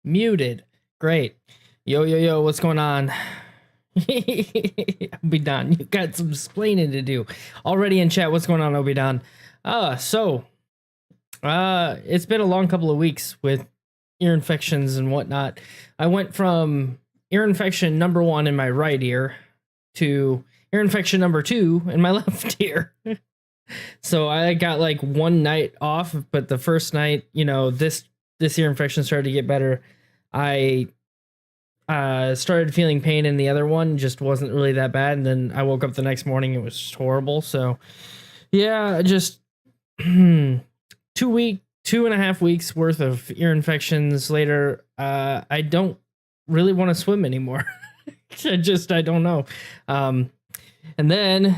Muted. Great. Yo, yo, yo, what's going on? Obi-Don, you got some explaining to do. Already in chat, what's going on, Obi-Don? It's been a long couple of weeks with ear infections and whatnot. I went from ear infection number 1 in my right ear to ear infection number 2 in my left ear. So I got like one night off, but the first night, this ear infection started to get better. I started feeling pain in the other one, just wasn't really that bad, and then I woke up the next morning, it was just horrible. So yeah, just 2.5 weeks worth of ear infections later. I don't really want to swim anymore. I don't know. And then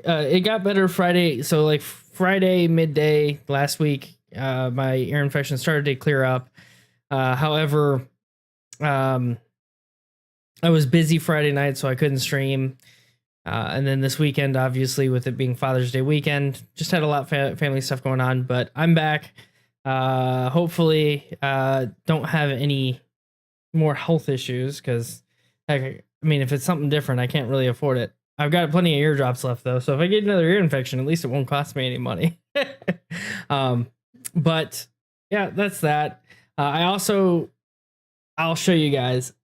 it got better Friday. So like Friday midday last week, my ear infection started to clear up. However, I was busy Friday night, so I couldn't stream. And then this weekend, obviously, with it being Father's Day weekend, just had a lot of family stuff going on. But I'm back. Hopefully, don't have any more health issues because, I mean, if it's something different, I can't really afford it. I've got plenty of eardrops left, though. So if I get another ear infection, at least it won't cost me any money. But yeah, that's that. I'll show you guys.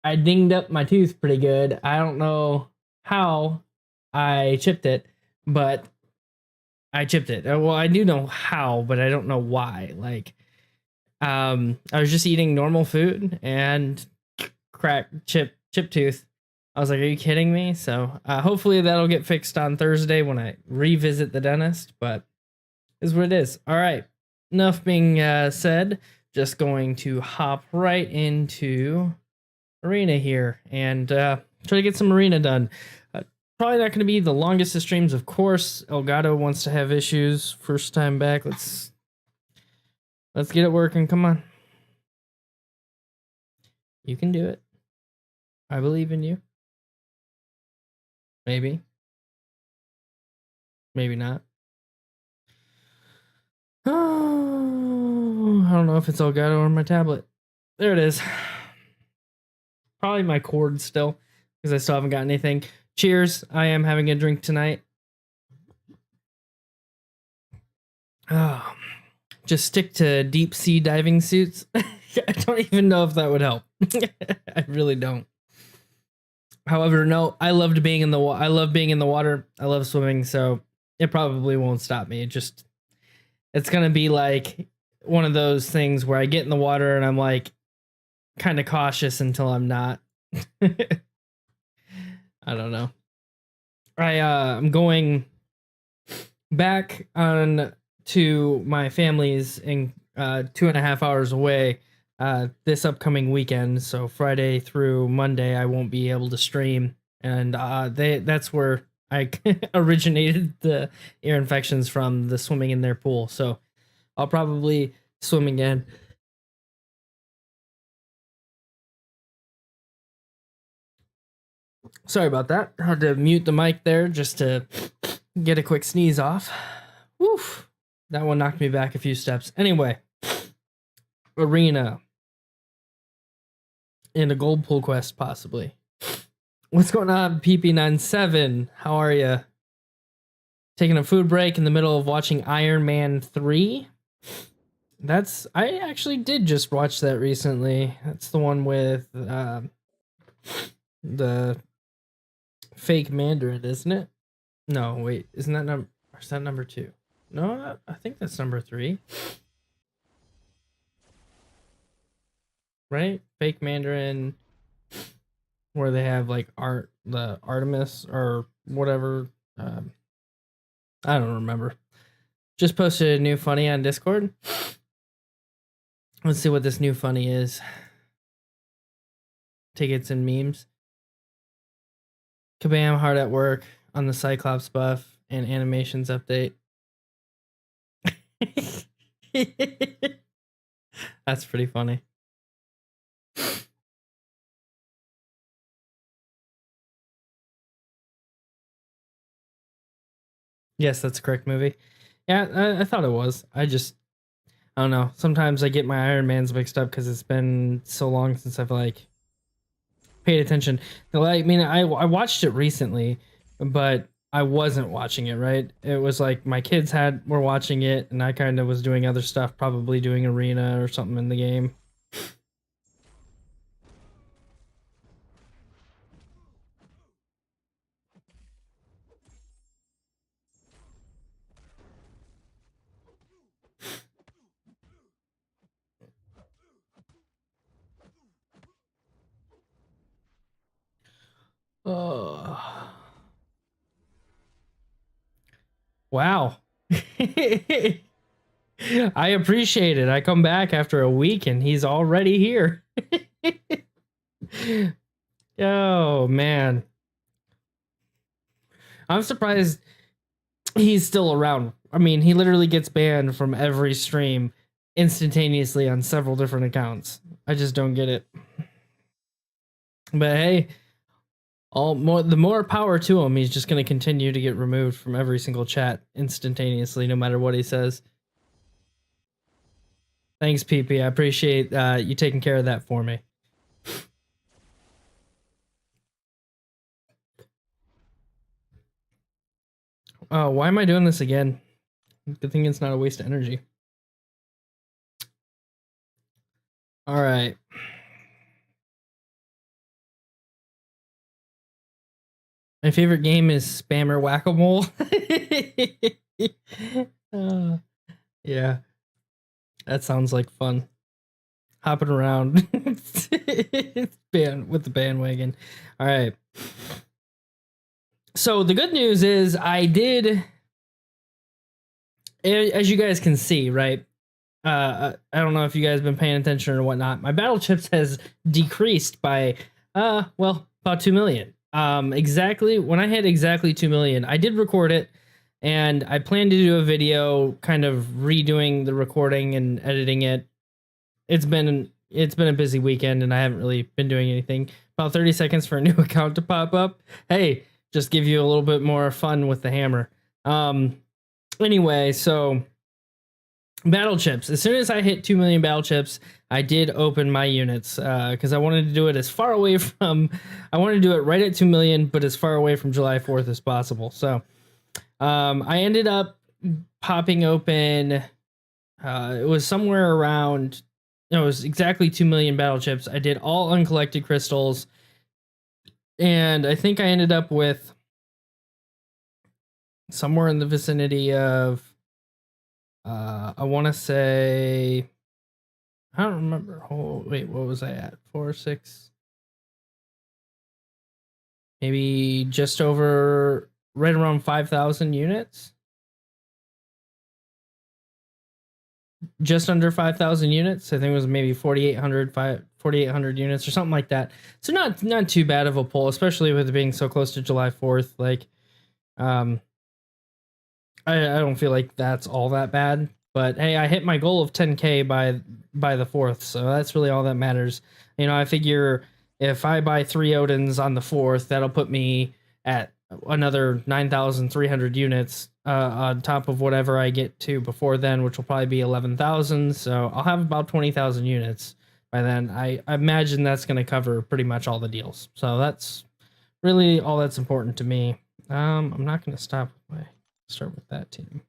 I dinged up my tooth pretty good. I don't know how I chipped it, but I chipped it. Well, I do know how, but I don't know why. Like, I was just eating normal food and chip tooth. I was like, are you kidding me? So hopefully that'll get fixed on Thursday when I revisit the dentist, but is what it is. All right. Enough being said, just going to hop right into arena here and try to get some arena done. Probably not going to be the longest of streams, of course. Elgato wants to have issues. First time back. Let's get it working. Come on. You can do it. I believe in you. Maybe. Maybe not. Oh, I don't know if it's Elgato or my tablet. There it is. Probably my cord still, because I still haven't got anything. Cheers. I am having a drink tonight. Oh, just stick to deep sea diving suits. I don't even know if that would help. I really don't. However, no, I loved being in the water. I love being in the water. I love swimming, so it probably won't stop me. It's gonna be like one of those things where I get in the water and I'm like kind of cautious until I'm not. I don't know. I'm going back on to my family's in 2.5 hours away this upcoming weekend. So Friday through Monday, I won't be able to stream, and that's where I originated the ear infections from, the swimming in their pool. So I'll probably swim again. Sorry about that. I had to mute the mic there just to get a quick sneeze off. Woof. That one knocked me back a few steps. Anyway, arena in a gold pool quest, possibly. What's going on, PP97? How are you? Taking a food break in the middle of watching Iron Man 3? I actually did just watch that recently. That's the one with the fake Mandarin, isn't it? No, wait, is that number 2? No, I think that's number 3. Right? Fake Mandarin, where they have like the Artemis or whatever. I don't remember. Just posted a new funny on Discord. Let's see what this new funny is. Tickets and memes. Kabam, hard at work on the Cyclops buff and animations update. That's pretty funny. Yes, that's a correct movie. Yeah, I thought it was. I don't know. Sometimes I get my Iron Mans mixed up because it's been so long since I've like paid attention. I mean, I watched it recently, but I wasn't watching it, right? It was like my kids were watching it, and I kind of was doing other stuff, probably doing arena or something in the game. Oh. Wow. I appreciate it. I come back after a week and he's already here. Oh, man. I'm surprised he's still around. I mean, he literally gets banned from every stream instantaneously on several different accounts. I just don't get it. But hey, the more power to him. He's just going to continue to get removed from every single chat instantaneously, no matter what he says. Thanks, PP. I appreciate you taking care of that for me. Oh, why am I doing this again? Good thing it's not a waste of energy. All right. My favorite game is Spammer Whack-A-Mole. Yeah. That sounds like fun. Hopping around with the bandwagon. All right. So the good news is I did, as you guys can see, right? I don't know if you guys have been paying attention or whatnot. My battle chips has decreased by, well, about 2 million. Exactly when I hit exactly 2 million, I did record it, and I plan to do a video kind of redoing the recording and editing it. It's been a busy weekend, and I haven't really been doing anything. About 30 seconds for a new account to pop up. Hey, just give you a little bit more fun with the hammer. Anyway, so battle chips. As soon as I hit 2 million battle chips, I did open my units because I wanted to do it as far away from. I wanted to do it right at 2 million, but as far away from July 4th as possible. So I ended up popping open. It was somewhere around. No, it was exactly 2 million battle chips. I did all uncollected crystals, and I think I ended up with somewhere in the vicinity of. I want to say. I don't remember. Oh, wait, what was I at? 4, 6. Maybe just over, right around 5,000 units. Just under 5,000 units. I think it was maybe 4,800 units or something like that. So not too bad of a pull, especially with it being so close to July 4th. Like, I don't feel like that's all that bad. But hey, I hit my goal of 10K by the 4th, so that's really all that matters. You know, I figure if I buy 3 Odins on the 4th, that'll put me at another 9,300 units on top of whatever I get to before then, which will probably be 11,000. So I'll have about 20,000 units by then. I imagine that's going to cover pretty much all the deals. So that's really all that's important to me. I'm not going to start with that team.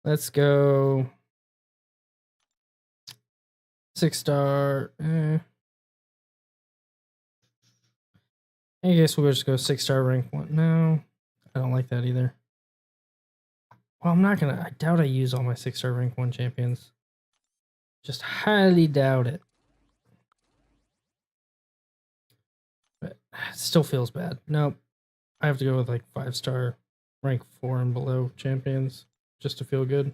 Let's go 6-star. I guess we'll just go 6-star rank 1. No, I don't like that either. Well, I doubt I use all my 6-star rank 1 champions. Just highly doubt it. But it still feels bad. Nope. I have to go with like 5-star rank 4 and below champions just to feel good.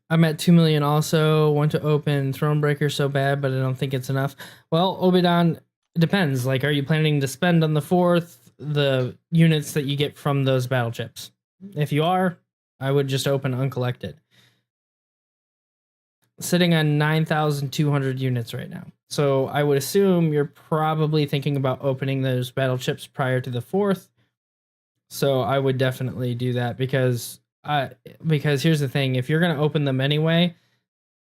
I'm at 2 million also. Want to open Thronebreaker so bad, but I don't think it's enough. Well, Obidon, it depends. Like, are you planning to spend on the 4th the units that you get from those battle chips? If you are, I would just open uncollected. sitting on 9,200 units right now. So I would assume you're probably thinking about opening those battle chips prior to the 4th. So I would definitely do that because here's the thing, if you're going to open them anyway,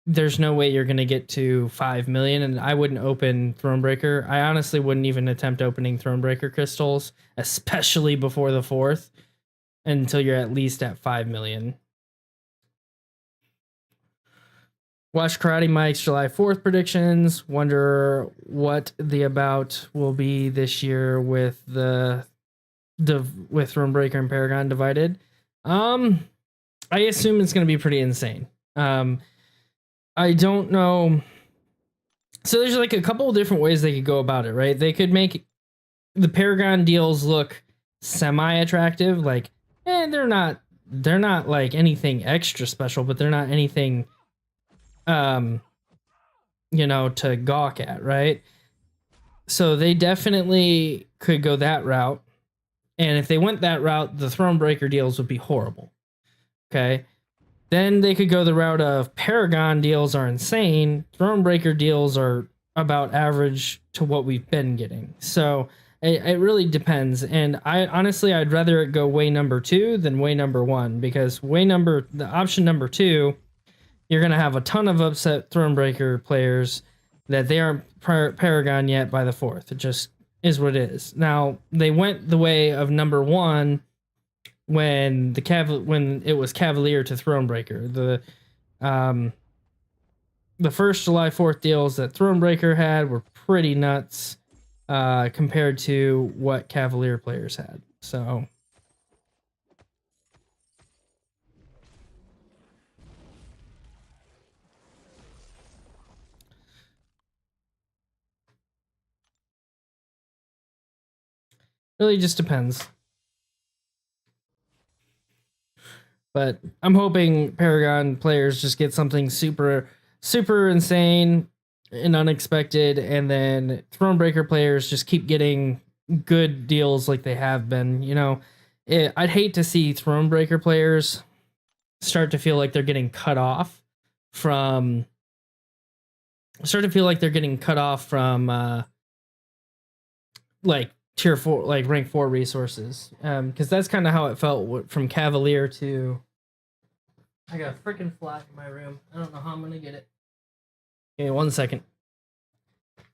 there's no way you're going to get to 5 million, and I wouldn't open Thronebreaker. I honestly wouldn't even attempt opening Thronebreaker crystals, especially before the 4th, until you're at least at 5 million. Watch Karate Mike's July 4th predictions. Wonder what the about will be this year with with Thronebreaker and Paragon divided. I assume it's going to be pretty insane. I don't know. So there's like a couple of different ways they could go about it, right? They could make the Paragon deals look semi-attractive, like, they're not like anything extra special, but they're not anything to gawk at, right? So they definitely could go that route. And if they went that route, the Thronebreaker deals would be horrible. Okay. Then they could go the route of Paragon deals are insane. Thronebreaker deals are about average to what we've been getting. So it really depends. And I'd rather it go way number 2 than way number 1, because the option number 2, you're going to have a ton of upset Thronebreaker players that they aren't Paragon yet by the 4th. It just is what it is. Now, they went the way of number 1 when it was Cavalier to Thronebreaker. The first July 4th deals that Thronebreaker had were pretty nuts compared to what Cavalier players had. So really just depends. But I'm hoping Paragon players just get something super, super insane and unexpected, and then Thronebreaker players just keep getting good deals like they have been. I'd hate to see Thronebreaker players start to feel like they're getting cut off from like tier 4, like rank 4 resources, because that's kind of how it felt from Cavalier to. I got a freaking fly in my room. I don't know how I'm gonna get it. Okay, 1 second.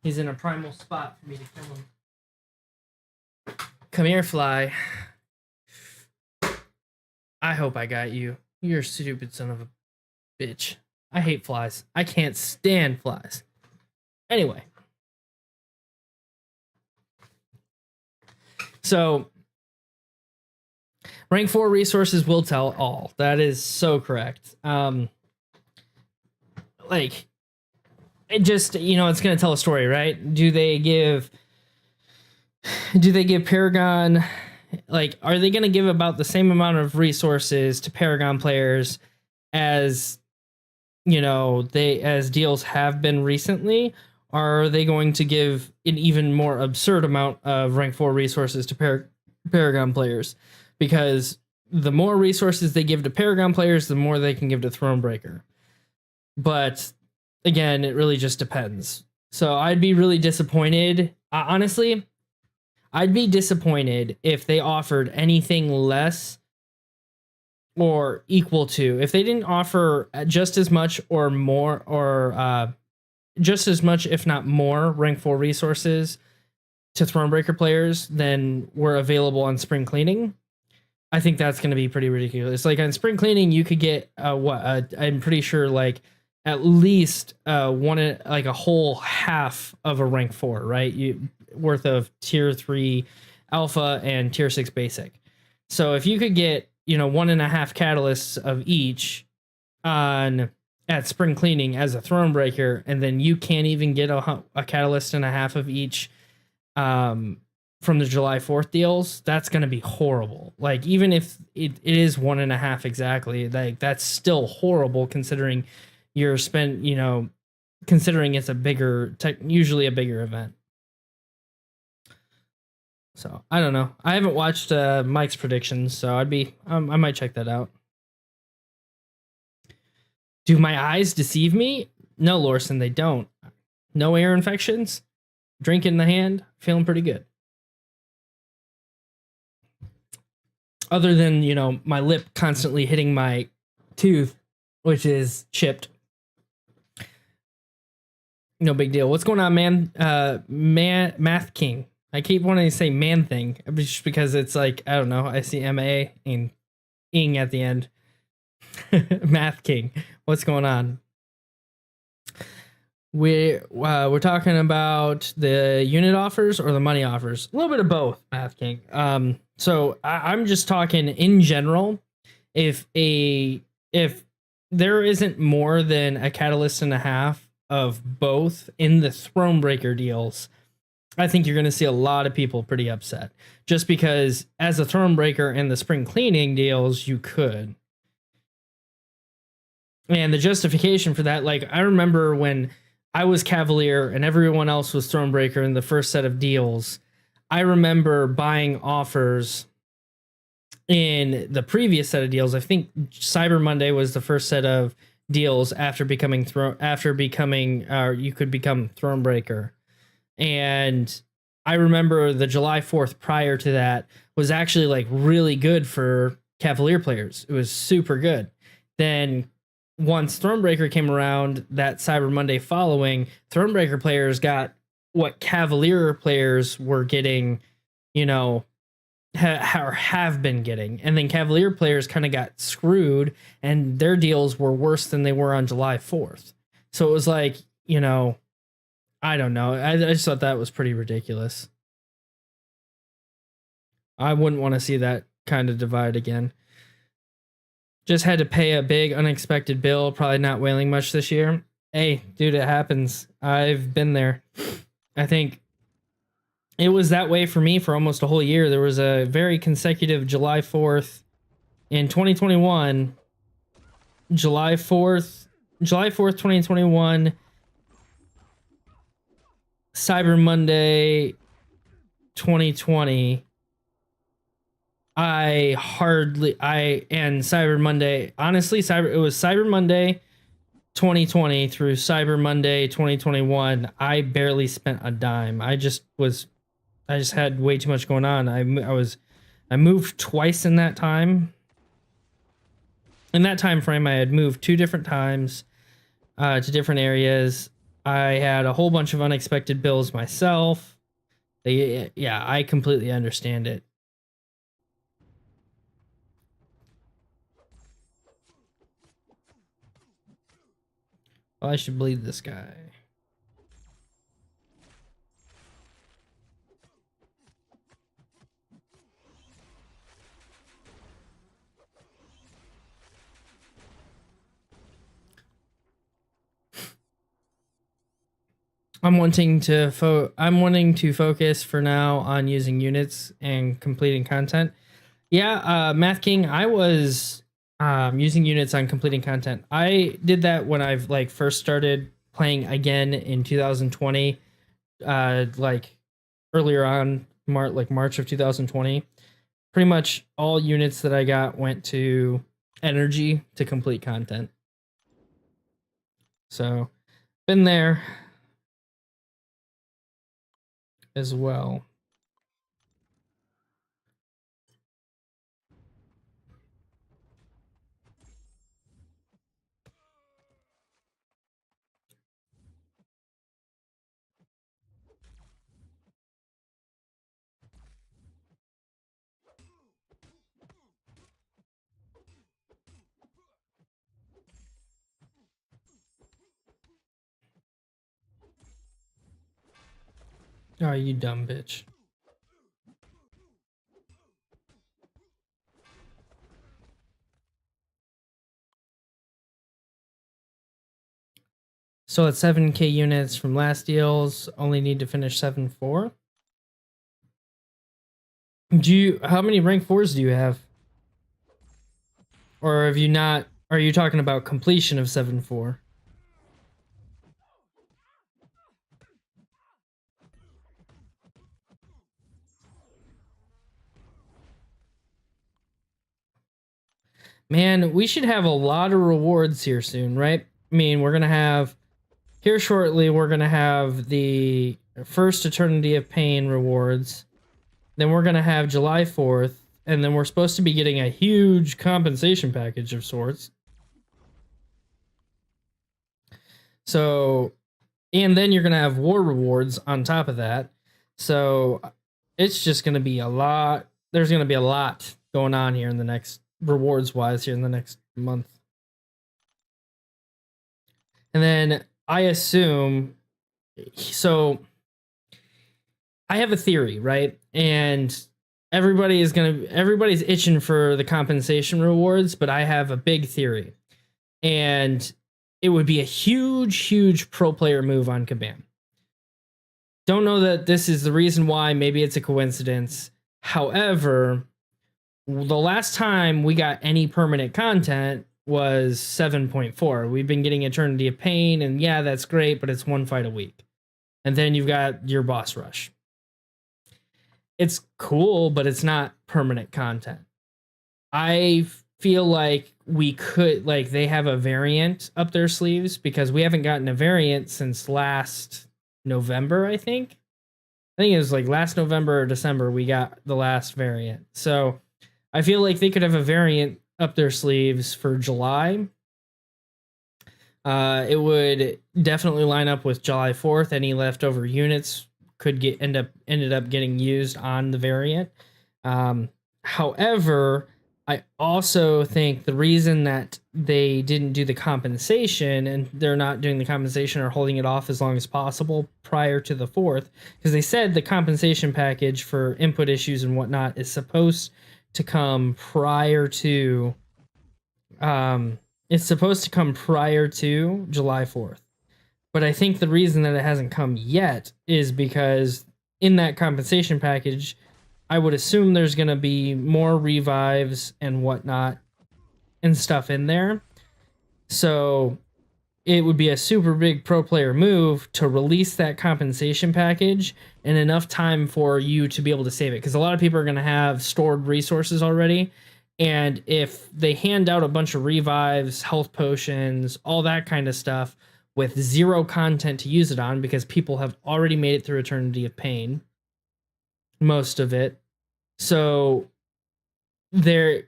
He's in a primal spot for me to kill him. Come here, fly. I hope I got you. You're a stupid son of a bitch. I hate flies. I can't stand flies. Anyway. So, rank 4 resources will tell all. That is so correct. It just, it's going to tell a story, right? Do they give Paragon, are they going to give about the same amount of resources to Paragon players as, as deals have been recently? Or are they going to give an even more absurd amount of rank 4 resources to Paragon players? Because the more resources they give to Paragon players, the more they can give to Thronebreaker. But again, it really just depends. So I'd be really disappointed. Honestly, I'd be disappointed if they offered anything less or equal to. If they didn't offer just as much or more, or just as much, if not more, rank 4 resources to Thronebreaker players than were available on Spring Cleaning. I think that's going to be pretty ridiculous. Like on Spring Cleaning, you could get I'm pretty sure at least a whole half of a rank 4, right? Worth of tier 3 alpha and tier 6 basic. So if you could get 1.5 catalysts of each at Spring Cleaning as a Thronebreaker, and then you can't even get a catalyst and a half of each from the July 4th deals, that's going to be horrible. Even if it is 1.5 exactly, that's still horrible considering considering it's usually a bigger event. So I don't know. I haven't watched Mike's predictions, so I might check that out. Do my eyes deceive me? No, Lorson, they don't. No ear infections. Drink in the hand. Feeling pretty good. Other than, you know, my lip constantly hitting my tooth, which is chipped. No big deal. What's going on, man? Math King. I keep wanting to say man thing just because it's like, I don't know. I see MA and ing at the end. Math King. What's going on? We're talking about the unit offers or the money offers. A little bit of both, Math King. So I'm just talking in general. If there isn't more than a catalyst and a half of both in the Thronebreaker deals, I think you're going to see a lot of people pretty upset. Just because as a Thronebreaker and the spring cleaning deals, you could. And the justification for that, like, I remember when I was Cavalier and everyone else was Thronebreaker in the first set of deals, I remember buying offers in the previous set of deals. I think Cyber Monday was the first set of deals after becoming you could become Thronebreaker. And I remember the July 4th prior to that was actually like really good for Cavalier players. It was super good. Then once Thronebreaker came around, that Cyber Monday following, Thronebreaker players got what Cavalier players were getting, you know, have been getting. And then Cavalier players kind of got screwed and their deals were worse than they were on July 4th. So it was like, you know, I don't know. I just thought that was pretty ridiculous. I wouldn't want to see that kind of divide again. Just had to pay a big unexpected bill, probably not whaling much this year. Hey, dude, it happens. I've been there. I think it was that way for me for almost a whole year. There was a very consecutive July 4th in 2021. July 4th, 2021. Cyber Monday 2020. And Cyber Monday, honestly, it was Cyber Monday 2020 through Cyber Monday 2021. I barely spent a dime. I just had way too much going on. I moved twice in that time. In that time frame, I had moved 2 different times to different areas. I had a whole bunch of unexpected bills myself. Yeah, I completely understand it. Well, I should bleed this guy. I'm wanting to focus for now on using units and completing content. Yeah, Math King, I was using units on completing content. I did that when I've like first started playing again in 2020, like earlier on, March of 2020. Pretty much all units that I got went to energy to complete content. So, been there as well. Oh, you dumb bitch. So at 7k units from last deals, only need to finish 7-4. How many rank 4s do you have? Or have you not, are you talking about completion of 7-4? Man, we should have a lot of rewards here soon, right? I mean, we're going to have here shortly, we're going to have the first Eternity of Pain rewards. Then we're going to have July 4th. And then we're supposed to be getting a huge compensation package of sorts. So, and then you're going to have war rewards on top of that. So it's just going to be a lot. There's going to be a lot going on here in the next, rewards wise, here in the next month. And then I assume, so I have a theory, right? And everybody's itching for the compensation rewards, but I have a big theory. And it would be a huge pro player move on Kabam. Don't know that this is the reason why. Maybe it's a coincidence. However, the last time we got any permanent content was 7.4. We've been getting Eternity of Pain, and yeah, that's great, but it's one fight a week. And then you've got your boss rush. It's cool, but it's not permanent content. I feel like we could, like, they have a variant up their sleeves, because we haven't gotten a variant since last November, I think. It was like last November or December we got the last variant. So I feel like they could have a variant up their sleeves for July. It would definitely line up with July 4th. Any leftover units could ended up getting used on the variant. However, I also think the reason that they didn't do the compensation, and they're not doing the compensation or holding it off as long as possible prior to the 4th, because they said the compensation package for input issues and whatnot is supposed to come prior to July 4th. But I think the reason that it hasn't come yet is because in that compensation package, I would assume there's going to be more revives and whatnot and stuff in there. So it would be a super big pro player move to release that compensation package in enough time for you to be able to save it. Because a lot of people are going to have stored resources already. And if they hand out a bunch of revives, health potions, all that kind of stuff with zero content to use it on, because people have already made it through Eternity of Pain, most of it. So it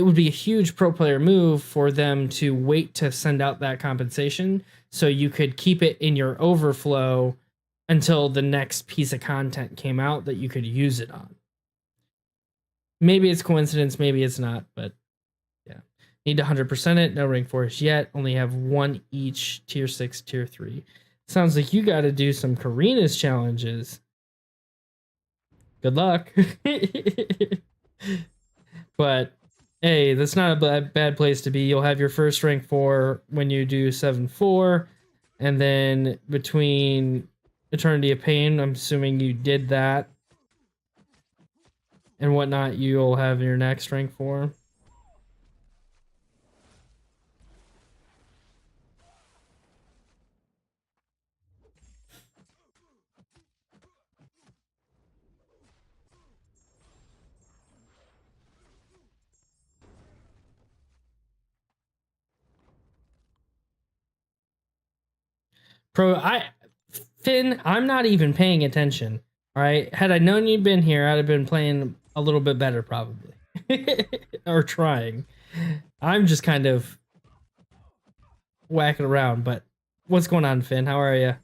would be a huge pro player move for them to wait to send out that compensation so you could keep it in your overflow until the next piece of content came out that you could use it on. Maybe it's coincidence, maybe it's not, but yeah. Need to 100% it, no rank 4s yet, only have one each, tier 6, tier 3. Sounds like you got to do some Karina's challenges. Good luck. But hey, that's not a bad place to be. You'll have your first rank 4 when you do 7-4, and then between Eternity of Pain, I'm assuming you did that, and whatnot, you'll have your next rank 4. Finn, I'm not even paying attention. All right. Had I known you'd been here, I'd have been playing a little bit better, probably. Or trying. I'm just kind of whacking around, but what's going on, Finn? How are you?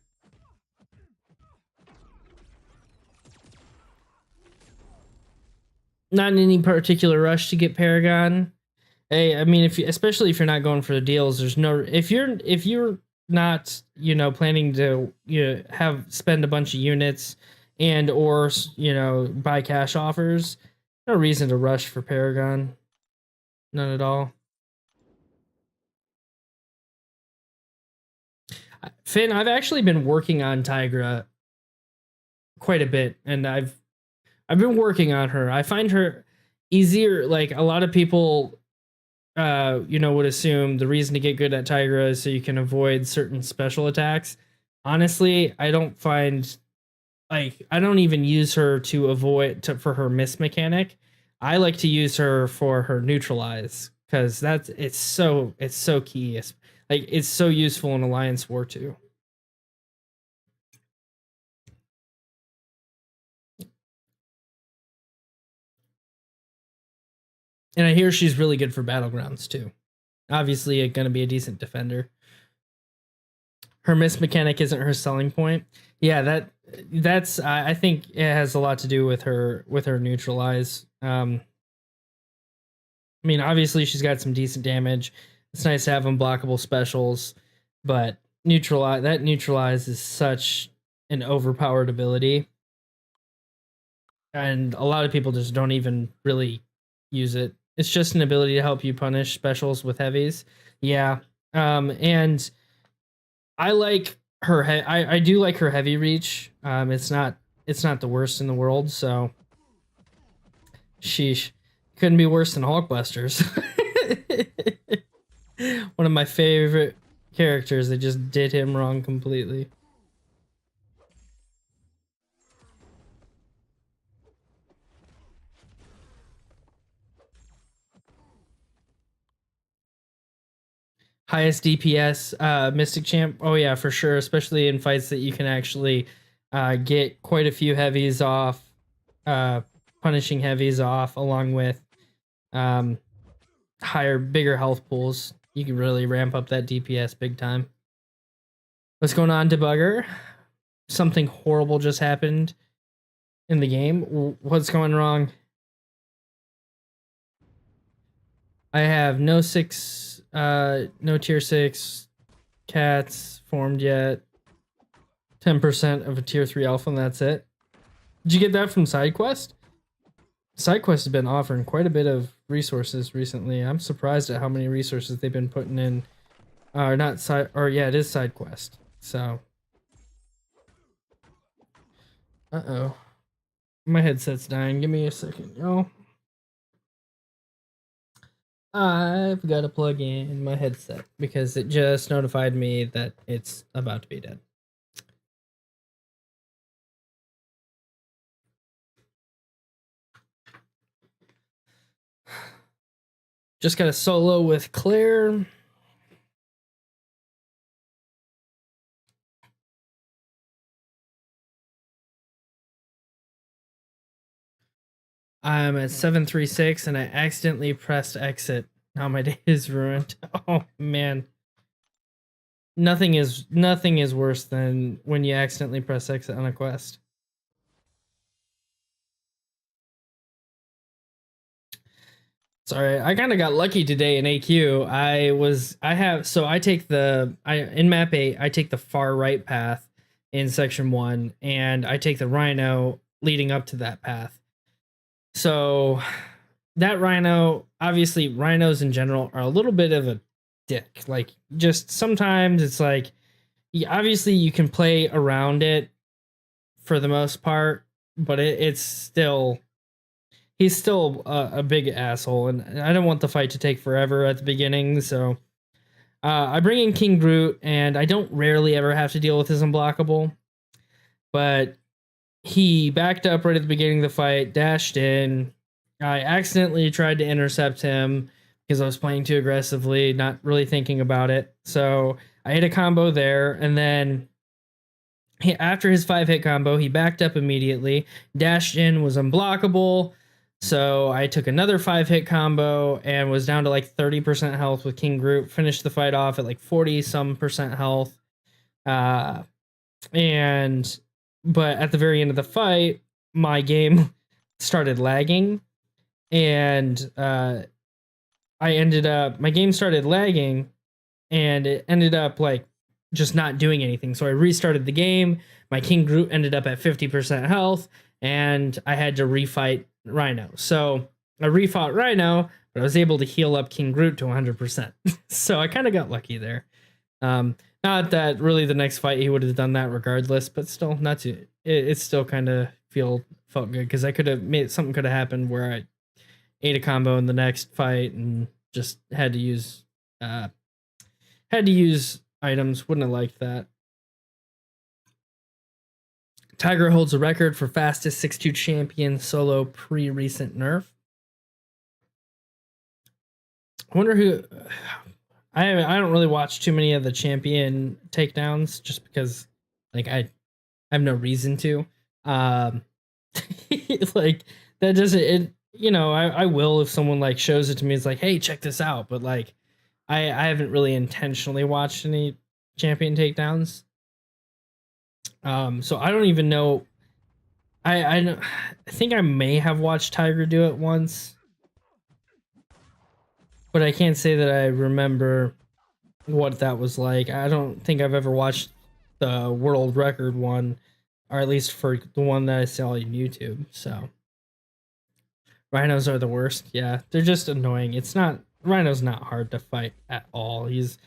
Not in any particular rush to get Paragon. Hey, I mean, especially if you're not going for the deals, there's no, if you're not, planning to, spend a bunch of units and or, buy cash offers, no reason to rush for Paragon. None at all. Finn, I've actually been working on Tigra quite a bit, and I've been working on her. I find her easier. Like, a lot of people would assume the reason to get good at Tigra is so you can avoid certain special attacks. Honestly, I don't even use her for her miss mechanic. I like to use her for her neutralize, because it's so key. It's so useful in Alliance War 2. And I hear she's really good for battlegrounds too. Obviously, going to be a decent defender. Her miss mechanic isn't her selling point. Yeah, that's I think it has a lot to do with her neutralize. I mean, obviously she's got some decent damage. It's nice to have unblockable specials, but neutralize is such an overpowered ability, and a lot of people just don't even really use it. It's just an ability to help you punish specials with heavies. Yeah, and I like her. I do like her heavy reach. It's not the worst in the world. So, sheesh, couldn't be worse than Hulkbusters. One of my favorite characters. They just did him wrong completely. Highest DPS, Mystic Champ. Oh yeah, for sure. Especially in fights that you can actually get quite a few heavies off, punishing heavies off, along with bigger health pools. You can really ramp up that DPS big time. What's going on, Debugger? Something horrible just happened in the game. What's going wrong? I have no tier 6 cats formed yet. 10% of a tier 3 alpha, and that's it. Did you get that from SideQuest? SideQuest has been offering quite a bit of resources recently. I'm surprised at how many resources they've been putting in. Yeah, it is SideQuest. So. Uh-oh. My headset's dying. Give me a second, yo. I've got to plug in my headset because it just notified me that it's about to be dead. Just got a solo with Claire. I'm at 736 and I accidentally pressed exit. Now my day is ruined. Oh man. Nothing is worse than when you accidentally press exit on a quest. Sorry, I kind of got lucky today in AQ. In map 8, I take the far right path in section 1, and I take the Rhino leading up to that path. So that Rhino, obviously rhinos in general are a little bit of a dick. Like, just sometimes it's like, obviously you can play around it for the most part, but he's still a big asshole, and I don't want the fight to take forever at the beginning. So I bring in King Groot, and I don't rarely ever have to deal with his unblockable, but he backed up right at the beginning of the fight, dashed in. I accidentally tried to intercept him because I was playing too aggressively, not really thinking about it. So I hit a combo there, and then after his 5-hit combo, he backed up immediately, dashed in, was unblockable. So I took another 5-hit combo and was down to like 30% health with King Groot. Finished the fight off at like 40% health. But at the very end of the fight, my game started lagging, and my game started lagging, and it ended up like just not doing anything. So I restarted the game. My King Groot ended up at 50% health, and I had to refight Rhino. So I refought Rhino, but I was able to heal up King Groot to 100%. So I kind of got lucky there. Not that really the next fight he would have done that regardless, but still, not too. It still kind of felt good because I could have made something could have happened where I ate a combo in the next fight and just had to use items. Wouldn't have liked that. Tiger holds a record for fastest 6-2 champion solo pre-recent nerf. I wonder who. I don't really watch too many of the champion takedowns just because, like, I have no reason to. Like, that doesn't. I will if someone like shows it to me. It's like, hey, check this out. But like, I haven't really intentionally watched any champion takedowns. So I don't even know. I think I may have watched Tiger do it once, but I can't say that I remember what that was like. I don't think I've ever watched the world record one, or at least for the one that I saw on YouTube. So rhinos are the worst. Yeah, they're just annoying. It's not Rhino's not hard to fight at all. He's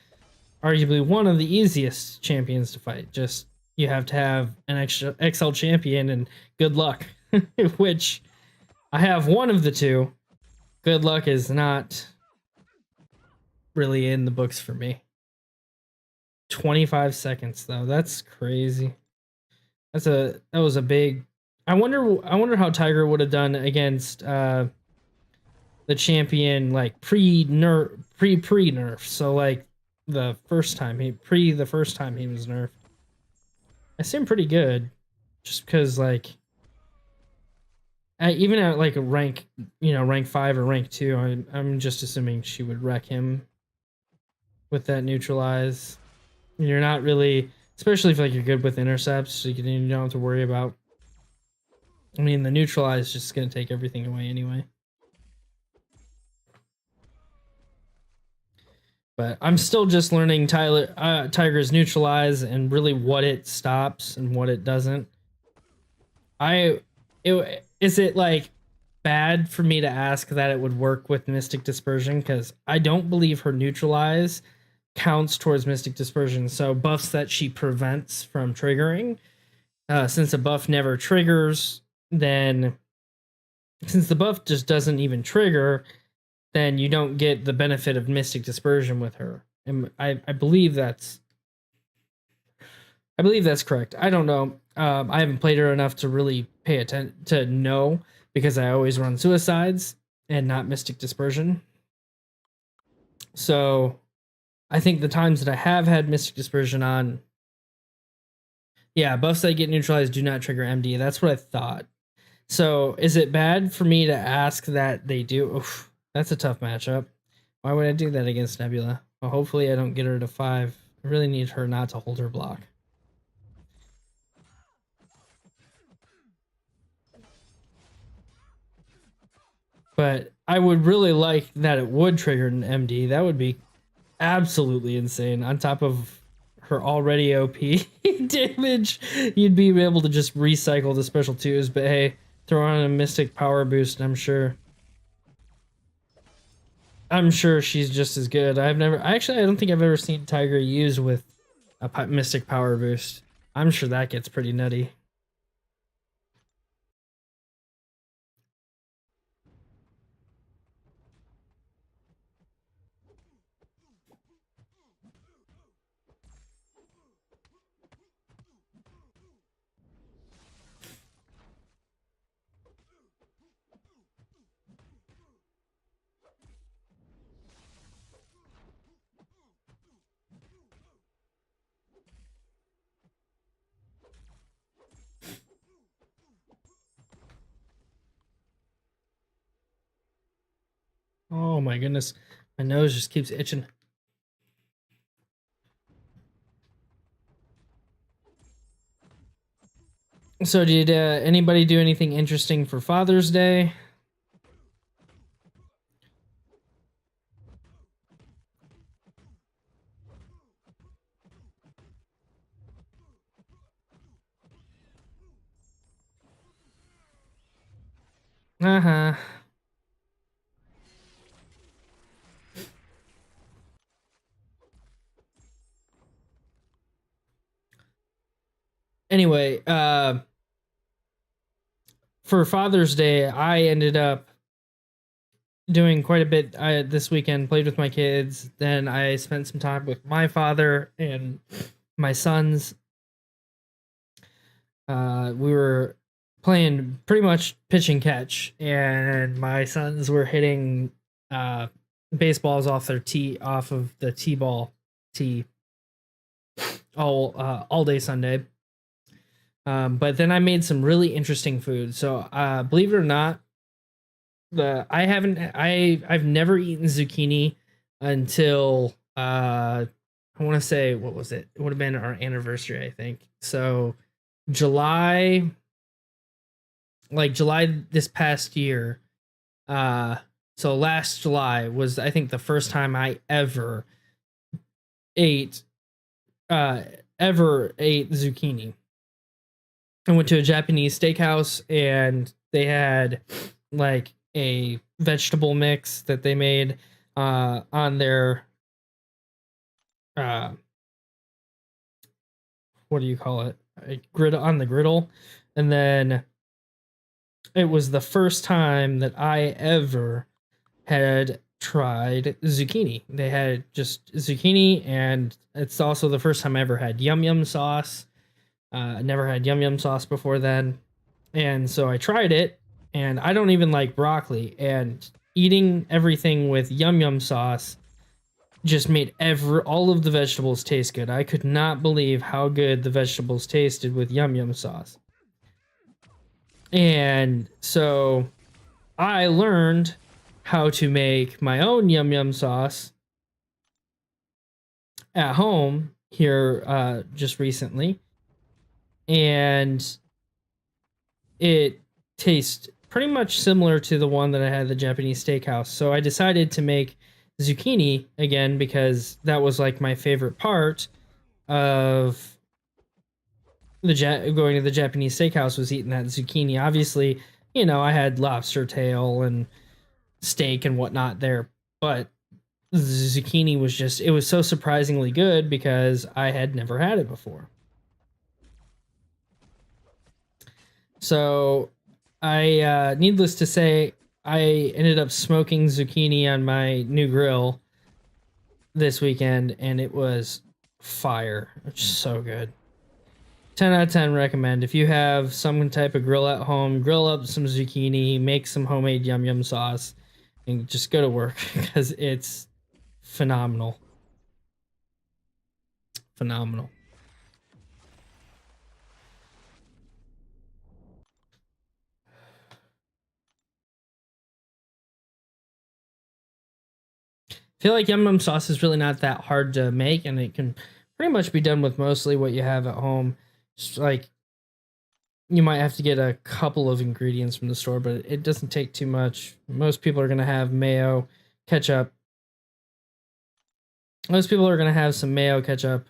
arguably one of the easiest champions to fight. Just you have to have an extra XL champion and good luck, which I have one of the two. Good luck is not really in the books for me. 25 seconds though. That's crazy. That was a big. I wonder how Tiger would have done against the champion like pre nerf. So like the first time he was nerfed. I seem pretty good, just because like even at like a rank 5 or rank 2, I'm just assuming she would wreck him with that neutralize. You're not really, especially if like you're good with intercepts, so you don't have to worry about. I mean, the neutralize is just gonna take everything away anyway. But I'm still just learning Tiger's neutralize and really what it stops and what it doesn't. Is it like bad for me to ask that it would work with Mystic Dispersion? Because I don't believe her neutralize counts towards Mystic Dispersion. So buffs that she prevents from triggering, since a buff never triggers, then since the buff just doesn't even trigger, then you don't get the benefit of Mystic Dispersion with her. And I believe that's correct. I don't know. I haven't played her enough to really pay attention to know, because I always run suicides and not Mystic Dispersion. So I think the times that I have had Mystic Dispersion on, yeah, buffs that get neutralized do not trigger MD. That's what I thought. So is it bad for me to ask that they do? Oof, that's a tough matchup. Why would I do that against Nebula? Well, hopefully I don't get her to 5. I really need her not to hold her block. But I would really like that it would trigger an MD. That would be absolutely insane. On top of her already OP damage, you'd be able to just recycle the special 2s. But hey, throw on a Mystic Power Boost, I'm sure she's just as good. I don't think I've ever seen Tiger use with a Mystic Power Boost. I'm sure that gets pretty nutty. Oh my goodness. My nose just keeps itching. So did anybody do anything interesting for Father's Day? Uh-huh. Anyway, for Father's Day, I ended up doing quite a bit this weekend. Played with my kids. Then I spent some time with my father and my sons. We were playing pretty much pitch and catch, and my sons were hitting baseballs off of the T-ball tee all day Sunday. But then I made some really interesting food. So believe it or not, I've never eaten zucchini until I want to say, what was it? It would have been our anniversary, I think. So July, like July this past year. Uh, so last July was, I think, the first time I ate uh ever ate zucchini. I went to a Japanese steakhouse and they had like a vegetable mix that they made on their uh what do you call it? A grid on the griddle. And then it was the first time that I ever had tried zucchini. They had just zucchini, and it's also the first time I ever had yum yum sauce. I never had yum yum sauce before then. And so I tried it, and I don't even like broccoli. And eating everything with yum yum sauce just made all of the vegetables taste good. I could not believe how good the vegetables tasted with yum yum sauce. And so I learned how to make my own yum yum sauce at home here just recently. And it tastes pretty much similar to the one that I had at the Japanese steakhouse. So I decided to make zucchini again because that was like my favorite part of going to the Japanese steakhouse, was eating that zucchini. Obviously, I had lobster tail and steak and whatnot there, but the zucchini was it was so surprisingly good because I had never had it before. So needless to say, I ended up smoking zucchini on my new grill this weekend, and it was fire. It's so good. 10 out of 10 recommend. If you have some type of grill at home, grill up some zucchini, make some homemade yum yum sauce, and just go to work because it's phenomenal. Phenomenal. I feel like yum yum sauce is really not that hard to make, and it can pretty much be done with mostly what you have at home. Just like you might have to get a couple of ingredients from the store, but it doesn't take too much. Most people are going to have mayo, ketchup. Most people are going to have some mayo, ketchup,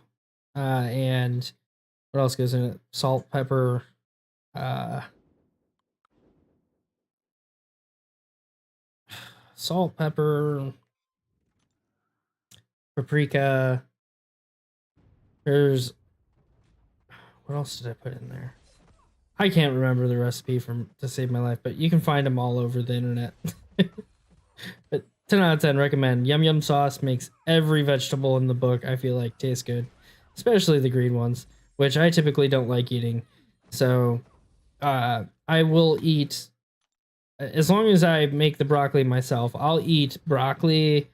and what else goes in it? Salt, pepper, uh, salt, pepper, paprika. There's what else did I put in there? I can't remember the recipe to save my life, but you can find them all over the internet. But 10 out of 10 recommend. Yum yum sauce makes every vegetable in the book, I feel like, taste good, especially the green ones, which I typically don't like eating. So I will eat, as long as I make the broccoli myself, I'll eat broccoli.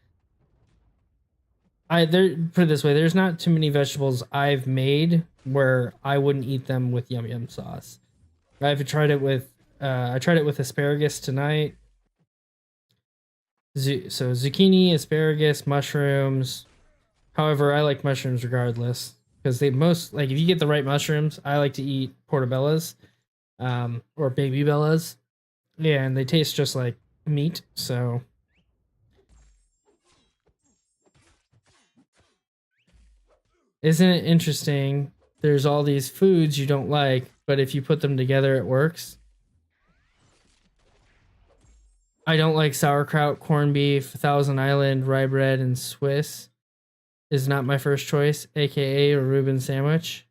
Put it this way, there's not too many vegetables I've made where I wouldn't eat them with yum yum sauce. I've tried it with I tried it with asparagus tonight. So zucchini, asparagus, mushrooms. However, I like mushrooms regardless because they most, like, if you get the right mushrooms, I like to eat portobellas, or baby bellas. Yeah, and they taste just like meat. So isn't it interesting? There's all these foods you don't like, but if you put them together, it works. I don't like sauerkraut, corned beef, Thousand Island, rye bread, and Swiss is not my first choice, aka a Reuben sandwich.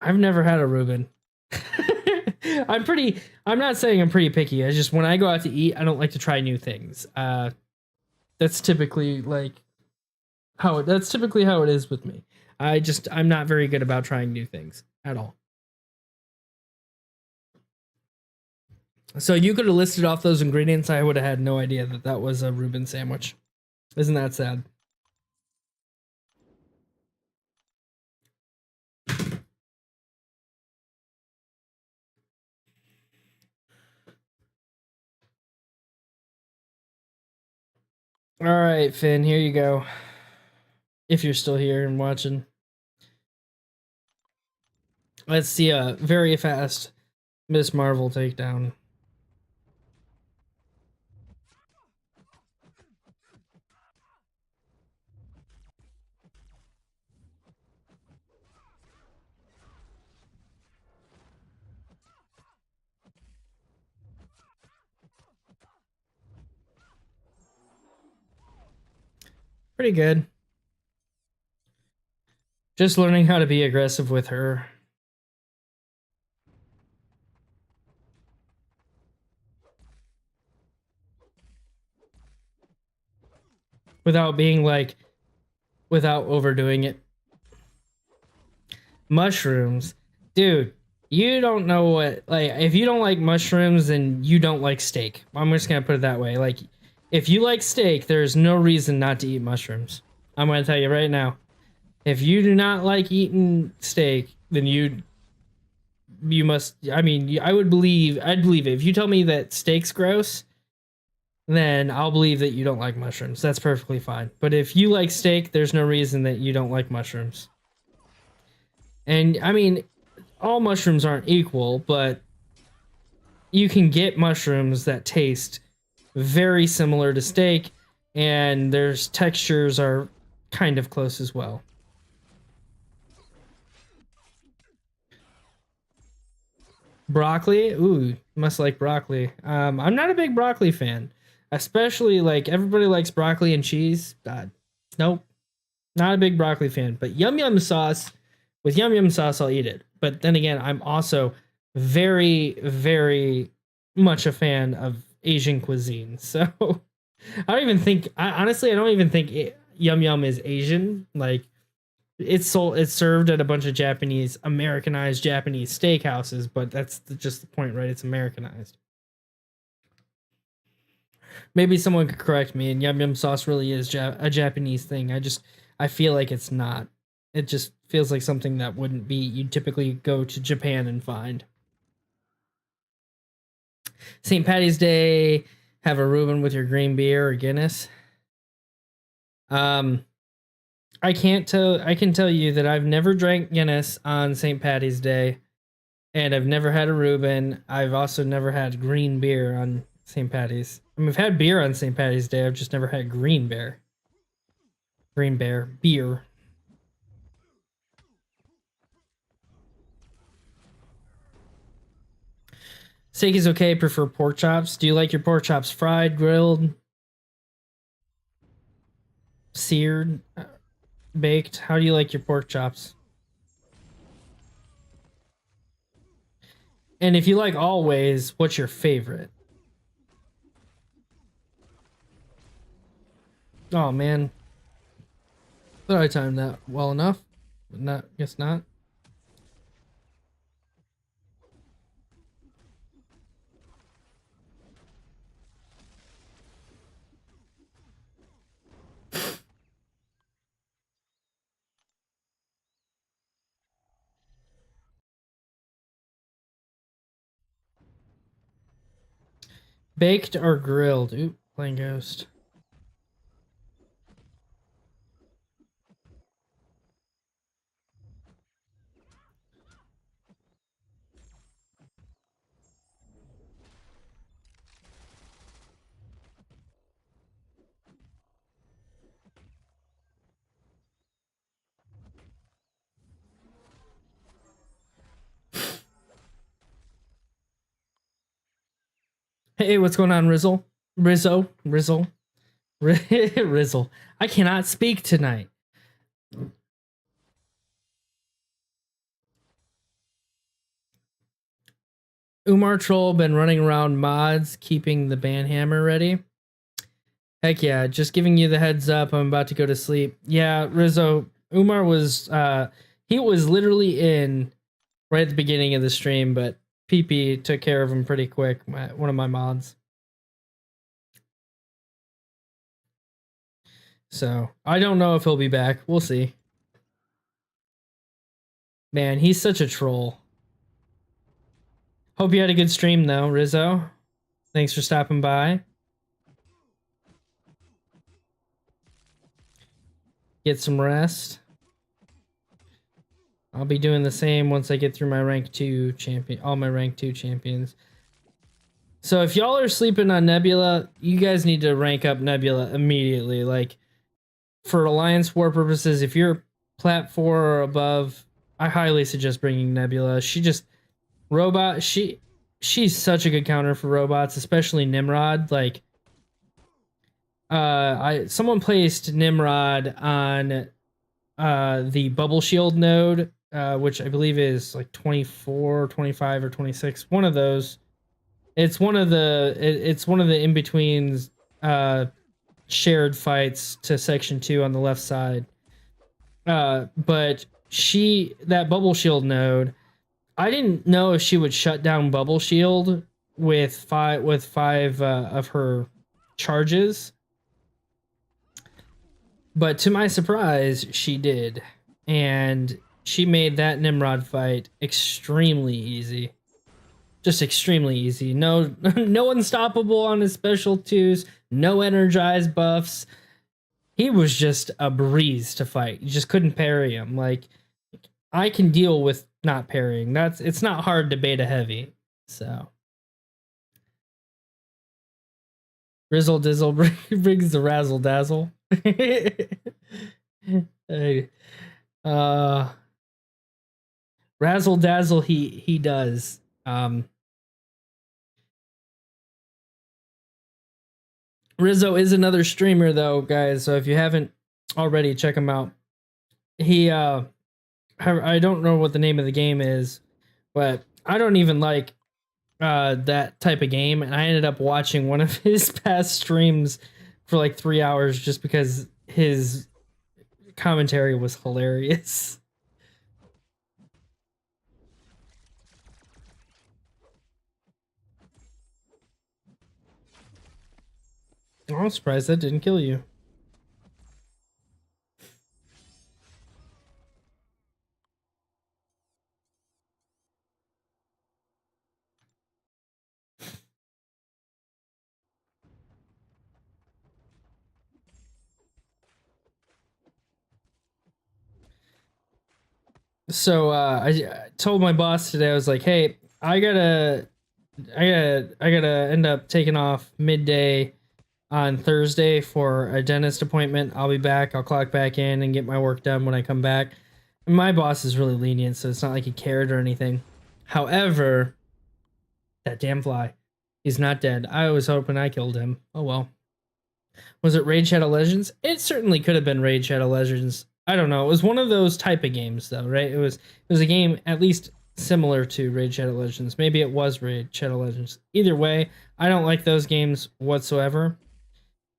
I've never had a Reuben. I'm not saying I'm pretty picky. I just, when I go out to eat, I don't like to try new things. That's typically how it is with me. I'm not very good about trying new things at all. So you could have listed off those ingredients. I would have had no idea that that was a Reuben sandwich. Isn't that sad? All right, Finn, here you go. If you're still here and watching. Let's see a very fast Miss Marvel takedown. Pretty good. Just learning how to be aggressive with her. Without being like, without overdoing it. Mushrooms. Dude, you don't know what, like, if you don't like mushrooms, then you don't like steak. I'm just gonna put it that way. Like, if you like steak, there's no reason not to eat mushrooms. I'm gonna tell you right now. If you do not like eating steak, then you must. I mean, I'd believe it. If you tell me that steak's gross, then I'll believe that you don't like mushrooms. That's perfectly fine. But if you like steak, there's no reason that you don't like mushrooms. And I mean, all mushrooms aren't equal, but you can get mushrooms that taste very similar to steak, and their textures are kind of close as well. Broccoli? Ooh, must like broccoli. I'm not a big broccoli fan. Especially like everybody likes broccoli and cheese. God, nope. Not a big broccoli fan. But yum yum sauce, with yum yum sauce, I'll eat it. But then again, I'm also very, very much a fan of Asian cuisine. So I don't even think, honestly, I don't even think yum yum is Asian. Like, it's served at a bunch of Japanese, Americanized Japanese steakhouses, but that's just the point, right? It's Americanized. Maybe someone could correct me, and yum yum sauce really is a Japanese thing. I feel like it's not. It just feels like something that wouldn't be, you'd typically go to Japan and find. St. Patty's Day, have a Reuben with your green beer or Guinness. I can tell you that I've never drank Guinness on St. Patty's Day, and I've never had a Reuben. I've also never had green beer on St. Patty's. I mean, I've had beer on St. Patty's Day. I've just never had green beer. Green beer beer. Steak is okay. Prefer pork chops. Do you like your pork chops fried, grilled, seared, baked? How do you like your pork chops? And if you like always, what's your favorite? Oh man, thought I timed that well enough, but not. Guess not. Baked or grilled? Oop, playing Ghost. Hey, what's going on, Rizzle? Rizzle. Rizzle. I cannot speak tonight. Umar Troll been running around mods, keeping the banhammer ready. Heck yeah, just giving you the heads up. I'm about to go to sleep. Yeah, Rizzo. Umar was he was literally in right at the beginning of the stream, but PP took care of him pretty quick. One of my mods. So I don't know if he'll be back. We'll see. Man, he's such a troll. Hope you had a good stream though, Rizzo. Thanks for stopping by. get some rest. I'll be doing the same once I get through my rank 2 champion, all my rank 2 champions. So if y'all are sleeping on Nebula, you guys need to rank up Nebula immediately. Like, for Alliance War purposes, if you're plat 4 or above, I highly suggest bringing Nebula. She just robot. She's such a good counter for robots, especially Nimrod. Like, someone placed Nimrod on the bubble shield node, which I believe is like 24, 25, or 26. One of those. It's one of the in-betweens shared fights to section 2 on the left side. But that bubble shield node, I didn't know if she would shut down bubble shield with five of her charges. But to my surprise, she did. And she made that Nimrod fight extremely easy. Just extremely easy. No unstoppable on his special 2s. No energized buffs. He was just a breeze to fight. You just couldn't parry him. Like, I can deal with not parrying. It's not hard to beta heavy. So Rizzle Dizzle brings the razzle dazzle. Hey, razzle dazzle he does. Rizzo is another streamer though, guys, so if you haven't already, check him out. He I don't know what the name of the game is, but I don't even like that type of game, and I ended up watching one of his past streams for like 3 hours just because his commentary was hilarious. I'm surprised that didn't kill you. So I told my boss today, I was like, hey, I gotta end up taking off midday on Thursday for a dentist appointment. I'll be back. I'll clock back in and get my work done when I come back. And my boss is really lenient, so it's not like he cared or anything. However, that damn fly, he's not dead. I was hoping I killed him. Oh well. Was it Raid Shadow Legends? It certainly could have been Raid Shadow Legends. I don't know. It was one of those type of games, though, right? It was a game at least similar to Raid Shadow Legends. Maybe it was Raid Shadow Legends. Either way, I don't like those games whatsoever.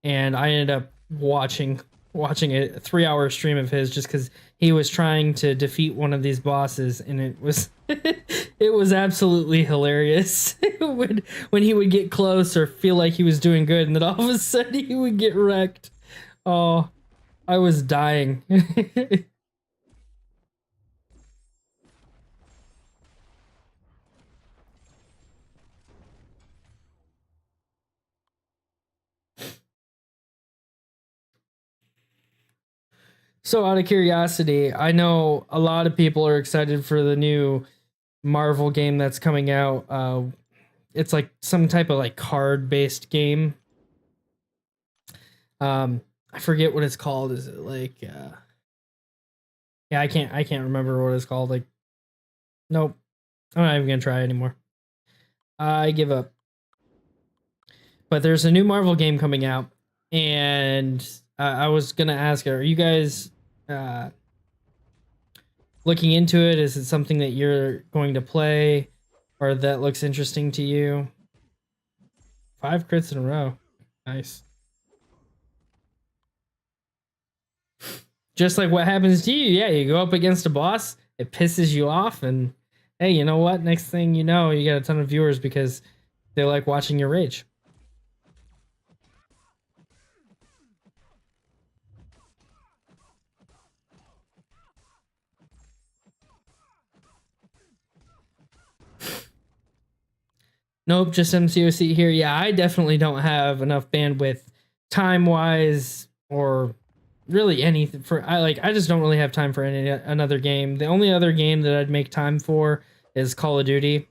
And I ended up watching a 3-hour stream of his just because he was trying to defeat one of these bosses, and it was it was absolutely hilarious. when he would get close or feel like he was doing good, and then all of a sudden he would get wrecked. Oh, I was dying. So out of curiosity, I know a lot of people are excited for the new Marvel game that's coming out. It's like some type of like card-based game. I forget what it's called. Is it like yeah, I can't remember what it's called. Like, nope. I'm not even gonna try anymore. I give up. But there's a new Marvel game coming out, and I was gonna ask, are you guys looking into it? Is it something that you're going to play, or that looks interesting to you? 5 crits in a row. Nice. Just like what happens to you. Yeah, you go up against a boss, it pisses you off, and hey, you know what? Next thing you know, you got a ton of viewers because they like watching your rage. Nope, just MCOC here. Yeah, I definitely don't have enough bandwidth time-wise or really anything for I just don't really have time for any another game. The only other game that I'd make time for is Call of Duty.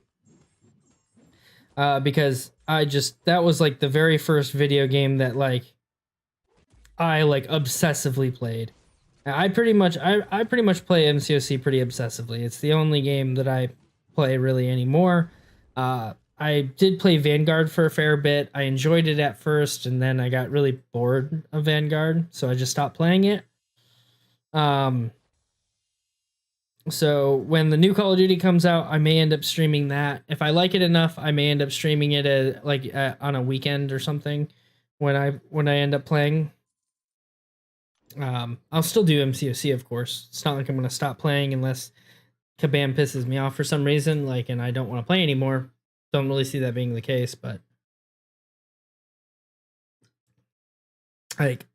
Because that was like the very first video game that like I like obsessively played. I pretty much play MCOC pretty obsessively. It's the only game that I play really anymore. I did play Vanguard for a fair bit. I enjoyed it at first, and then I got really bored of Vanguard, so I just stopped playing it. So when the new Call of Duty comes out, I may end up streaming that. If I like it enough, I may end up streaming it on a weekend or something when I end up playing. I'll still do MCOC, of course. It's not like I'm gonna stop playing unless Kabam pisses me off for some reason, like, and I don't want to play anymore. Don't really see that being the case, but like,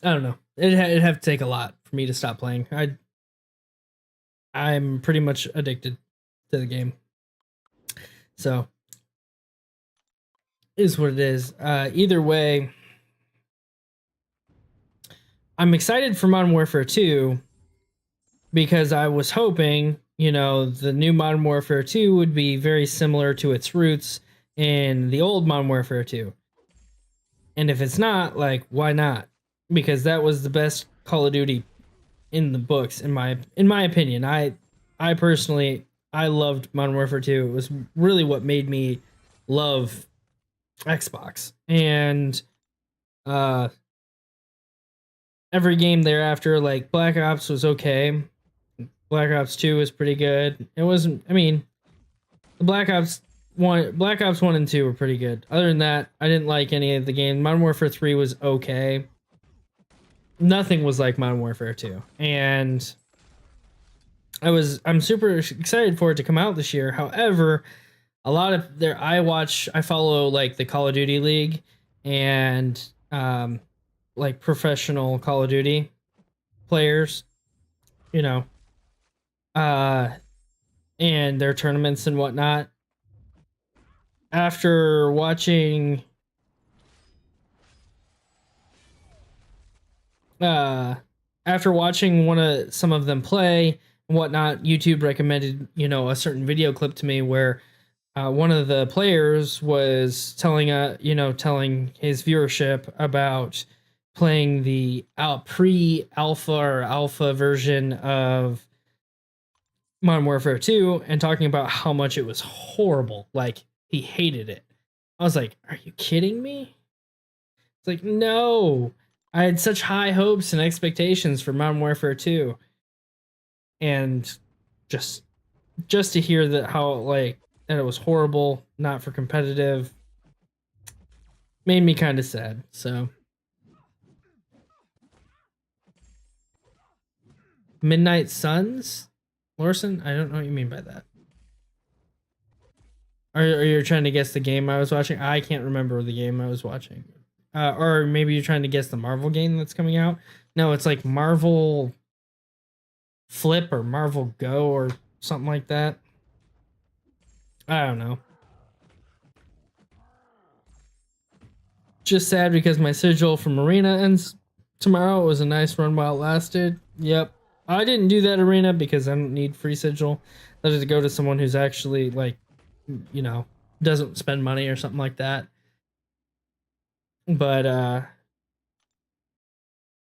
I don't know. It'd have to take a lot for me to stop playing. I'm pretty much addicted to the game. So, is what it is. Either way, I'm excited for Modern Warfare 2 because I was hoping, the new Modern Warfare 2 would be very similar to its roots in the old Modern Warfare 2. And if it's not, like, why not? Because that was the best Call of Duty in the books, in my opinion. I personally, I loved Modern Warfare 2. It was really what made me love Xbox. And every game thereafter, like Black Ops was okay. Black Ops 2 was pretty good. It wasn't, I mean, Black Ops 1 and 2 were pretty good. Other than that, I didn't like any of the games. Modern Warfare 3 was okay. Nothing was like Modern Warfare 2. And I'm super excited for it to come out this year. However, I follow like the Call of Duty League and like professional Call of Duty players, and their tournaments and whatnot. After watching some of them play and whatnot, YouTube recommended, a certain video clip to me where one of the players was telling his viewership about playing the pre-alpha or alpha version of Modern Warfare 2 and talking about how much it was horrible. Like, he hated it. I was like, are you kidding me? It's like, no. I had such high hopes and expectations for Modern Warfare 2. And just to hear that that it was horrible, not for competitive, made me kind of sad. So Midnight Suns? Lorson? I don't know what you mean by that. Are you trying to guess the game I was watching? I can't remember the game I was watching. Or maybe you're trying to guess the Marvel game that's coming out? No, it's like Marvel Flip or Marvel Go or something like that. I don't know. Just sad because my sigil from Arena ends tomorrow. It was a nice run while it lasted. Yep. I didn't do that arena because I don't need free sigil. I had to go to someone who's actually like, doesn't spend money or something like that. But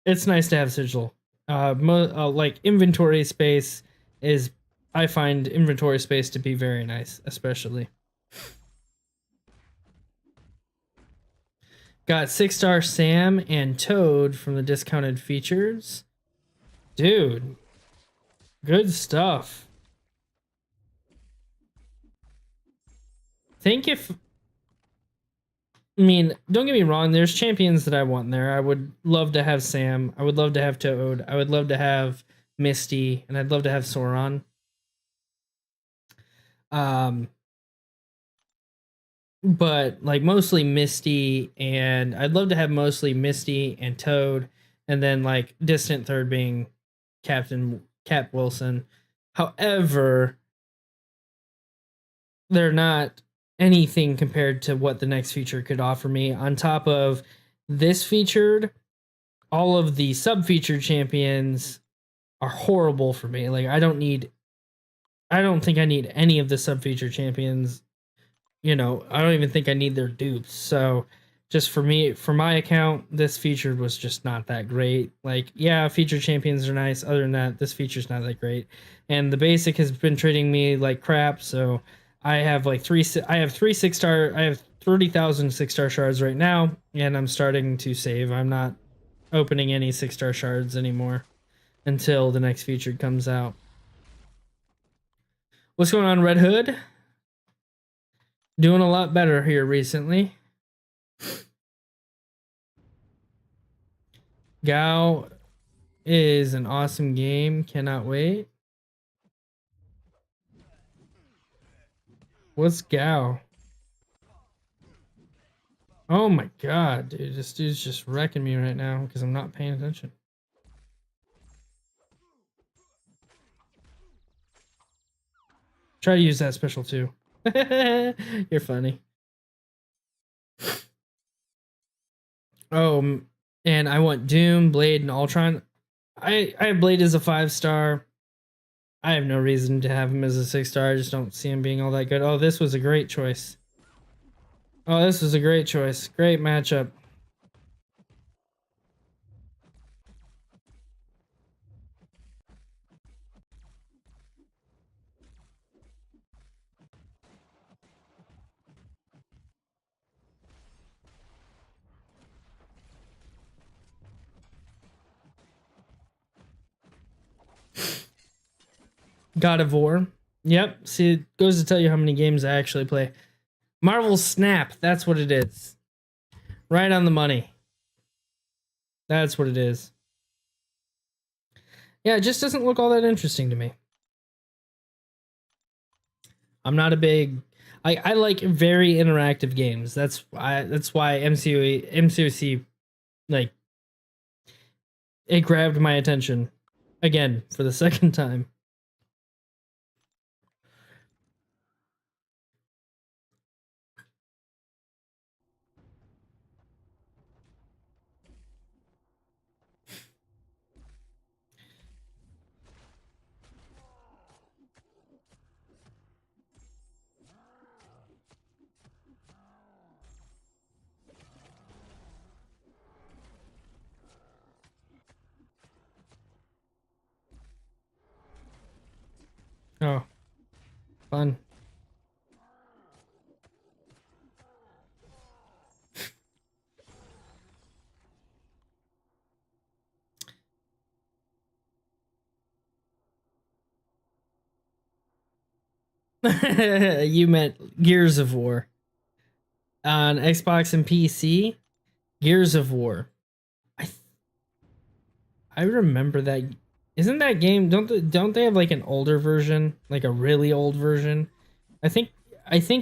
it's nice to have sigil. Like inventory space is, I find inventory space to be very nice, especially. Got 6-star Sam and Toad from the discounted features. Dude, good stuff. Don't get me wrong, there's champions that I want there. I would love to have Sam. I would love to have Toad. I would love to have Misty, and I'd love to have Sauron. But like mostly Misty, and I'd love to have mostly Misty and Toad, and then like distant third being Cap Wilson. However, they're not anything compared to what the next feature could offer me. On top of this featured, all of the sub-featured champions are horrible for me. Like, I don't think I need any of the sub-featured champions. You know, I don't even think I need their dupes. So just for me, for my account, this feature was just not that great. Like, yeah, featured champions are nice. Other than that, this feature's not that great. And the basic has been treating me like crap. So I have like three 6-star, I have 30,000 6-star shards right now, and I'm starting to save. I'm not opening any 6-star shards anymore until the next feature comes out. What's going on, Red Hood? Doing a lot better here recently. Gao is an awesome game. Cannot wait. What's Gao? Oh my god, dude. This dude's just wrecking me right now because I'm not paying attention. Try to use that special too. You're funny. Oh, and I want Doom, Blade, and Ultron. I have Blade as a 5-star. I have no reason to have him as a 6-star. I just don't see him being all that good. Oh, this was a great choice. Oh, this was a great choice. Great matchup. God of War. Yep. See, it goes to tell you how many games I actually play. Marvel Snap. That's what it is. Right on the money. That's what it is. Yeah, it just doesn't look all that interesting to me. I'm not a big... I like very interactive games. That's why MCOC, like, it grabbed my attention again for the second time. Oh, fun. You meant Gears of War. On Xbox and PC, Gears of War. I remember that. Isn't that game? Don't they have like an older version, like a really old version? I think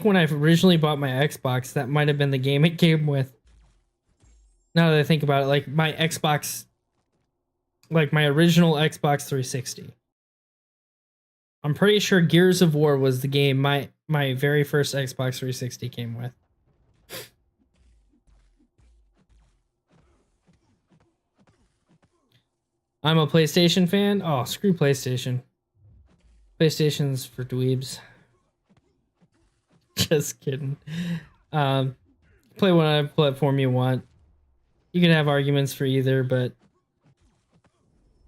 when I originally bought my Xbox, that might have been the game it came with. Now that I think about it, like my Xbox, like my original Xbox 360. I'm pretty sure Gears of War was the game my very first Xbox 360 came with. I'm a PlayStation fan. Oh, screw PlayStation. PlayStation's for dweebs. Just kidding. Play whatever platform you want. You can have arguments for either, but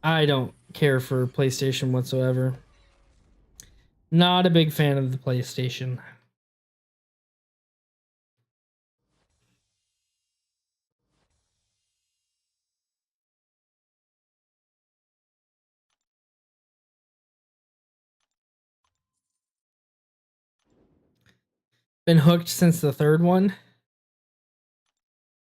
I don't care for PlayStation whatsoever. Not a big fan of the PlayStation. Been hooked since the third one.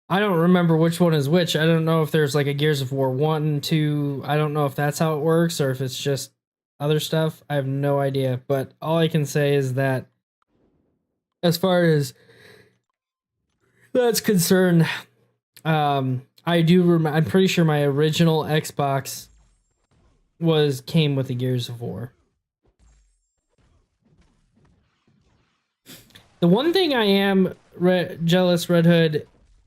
I don't remember which one is which. I don't know if there's like a Gears of War 1, 2. I don't know if that's how it works or if it's just other stuff. I have no idea. But all I can say is that as far as that's concerned, I do remember, I'm pretty sure my original Xbox came with the Gears of War. The one thing I am jealous, Red Hood,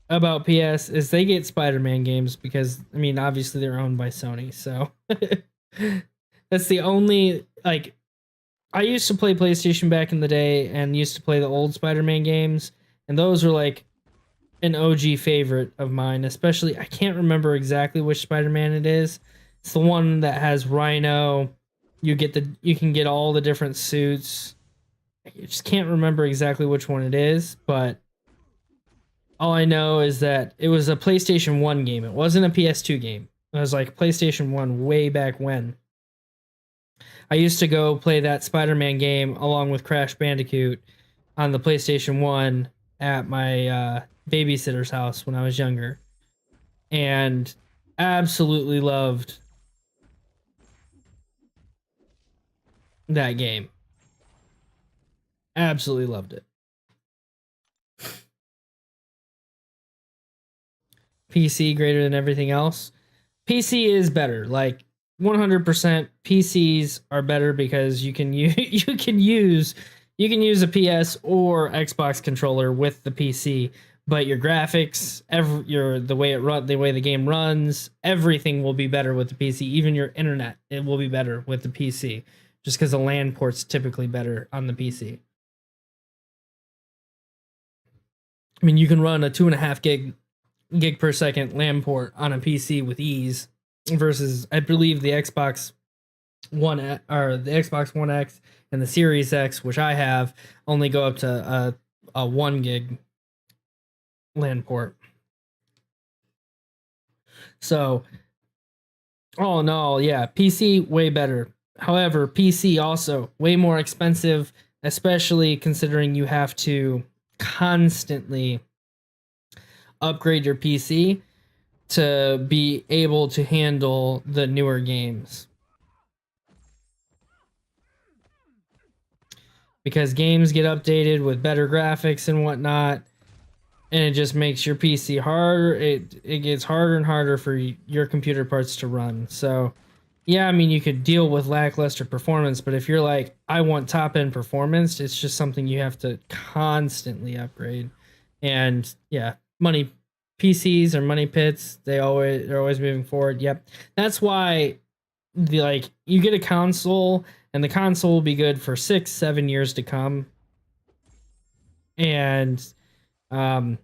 about PS is they get Spider-Man games because I mean obviously they're owned by Sony, so that's the only like I used to play PlayStation back in the day and used to play the old Spider-Man games, and those were like an OG favorite of mine. Especially, I can't remember exactly which Spider-Man it is. It's the one that has Rhino. You can get all the different suits. I just can't remember exactly which one it is, but all I know is that it was a PlayStation 1 game. It wasn't a PS2 game. It was like PlayStation 1 way back when. I used to go play that Spider-Man game along with Crash Bandicoot on the PlayStation 1 at my babysitter's house when I was younger, and absolutely loved that game. Absolutely loved it. PC greater than everything else. PC is better. Like 100% PCs are better because you can use a PS or Xbox controller with the PC, but your graphics, the way the way the game runs, everything will be better with the PC. Even your internet, it will be better with the PC, just because the LAN port's typically better on the PC. I mean, you can run a 2.5 gig per second LAN port on a PC with ease, versus I believe the Xbox One or the Xbox One X and the Series X, which I have, only go up to a 1 gig LAN port. So, all in all, yeah, PC way better. However, PC also way more expensive, especially considering you have to constantly upgrade your PC to be able to handle the newer games. Because games get updated with better graphics and whatnot, and it just makes your PC harder. It gets harder and harder for your computer parts to run. So, yeah, I mean, you could deal with lackluster performance, but if you're like, I want top end performance, it's just something you have to constantly upgrade. And yeah, money PCs or money pits, they're always moving forward. Yep, that's why you get a console, and the console will be good for 6-7 years to come, and um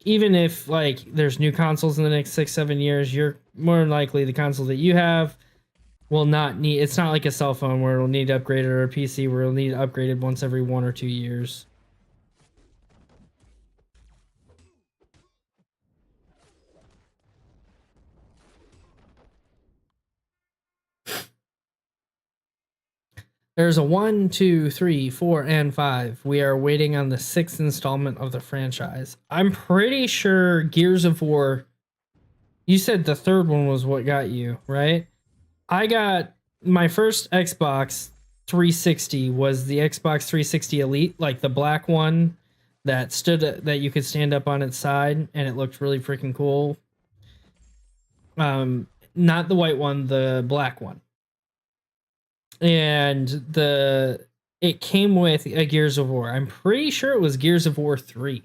even if like there's new consoles in the next 6-7 years, you're more than likely the console that you have will not need. It's not like a cell phone where it'll need upgraded, or a PC where it'll need upgraded once every 1 or 2 years. There's a 1, 2, 3, 4, and 5. We are waiting on the 6th installment of the franchise. I'm pretty sure Gears of War. You said the third one was what got you, right? I got my first Xbox 360 was the Xbox 360 Elite, like the black one that you could stand up on its side and it looked really freaking cool. Not the white one, the black one. And it came with a Gears of War. I'm pretty sure it was Gears of War 3.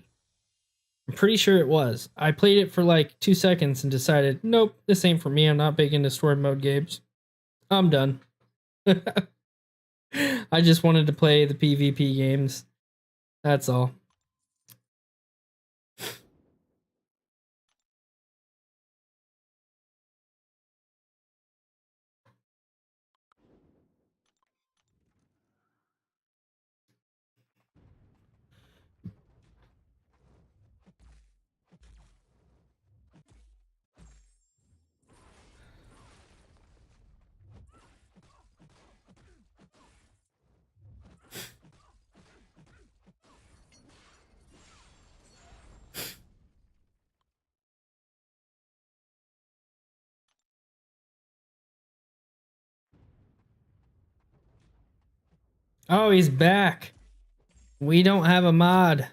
I'm pretty sure it was. I played it for like 2 seconds and decided, nope, this ain't for me. I'm not big into story mode games. I'm done. I just wanted to play the PvP games. That's all. Oh, he's back. We don't have a mod.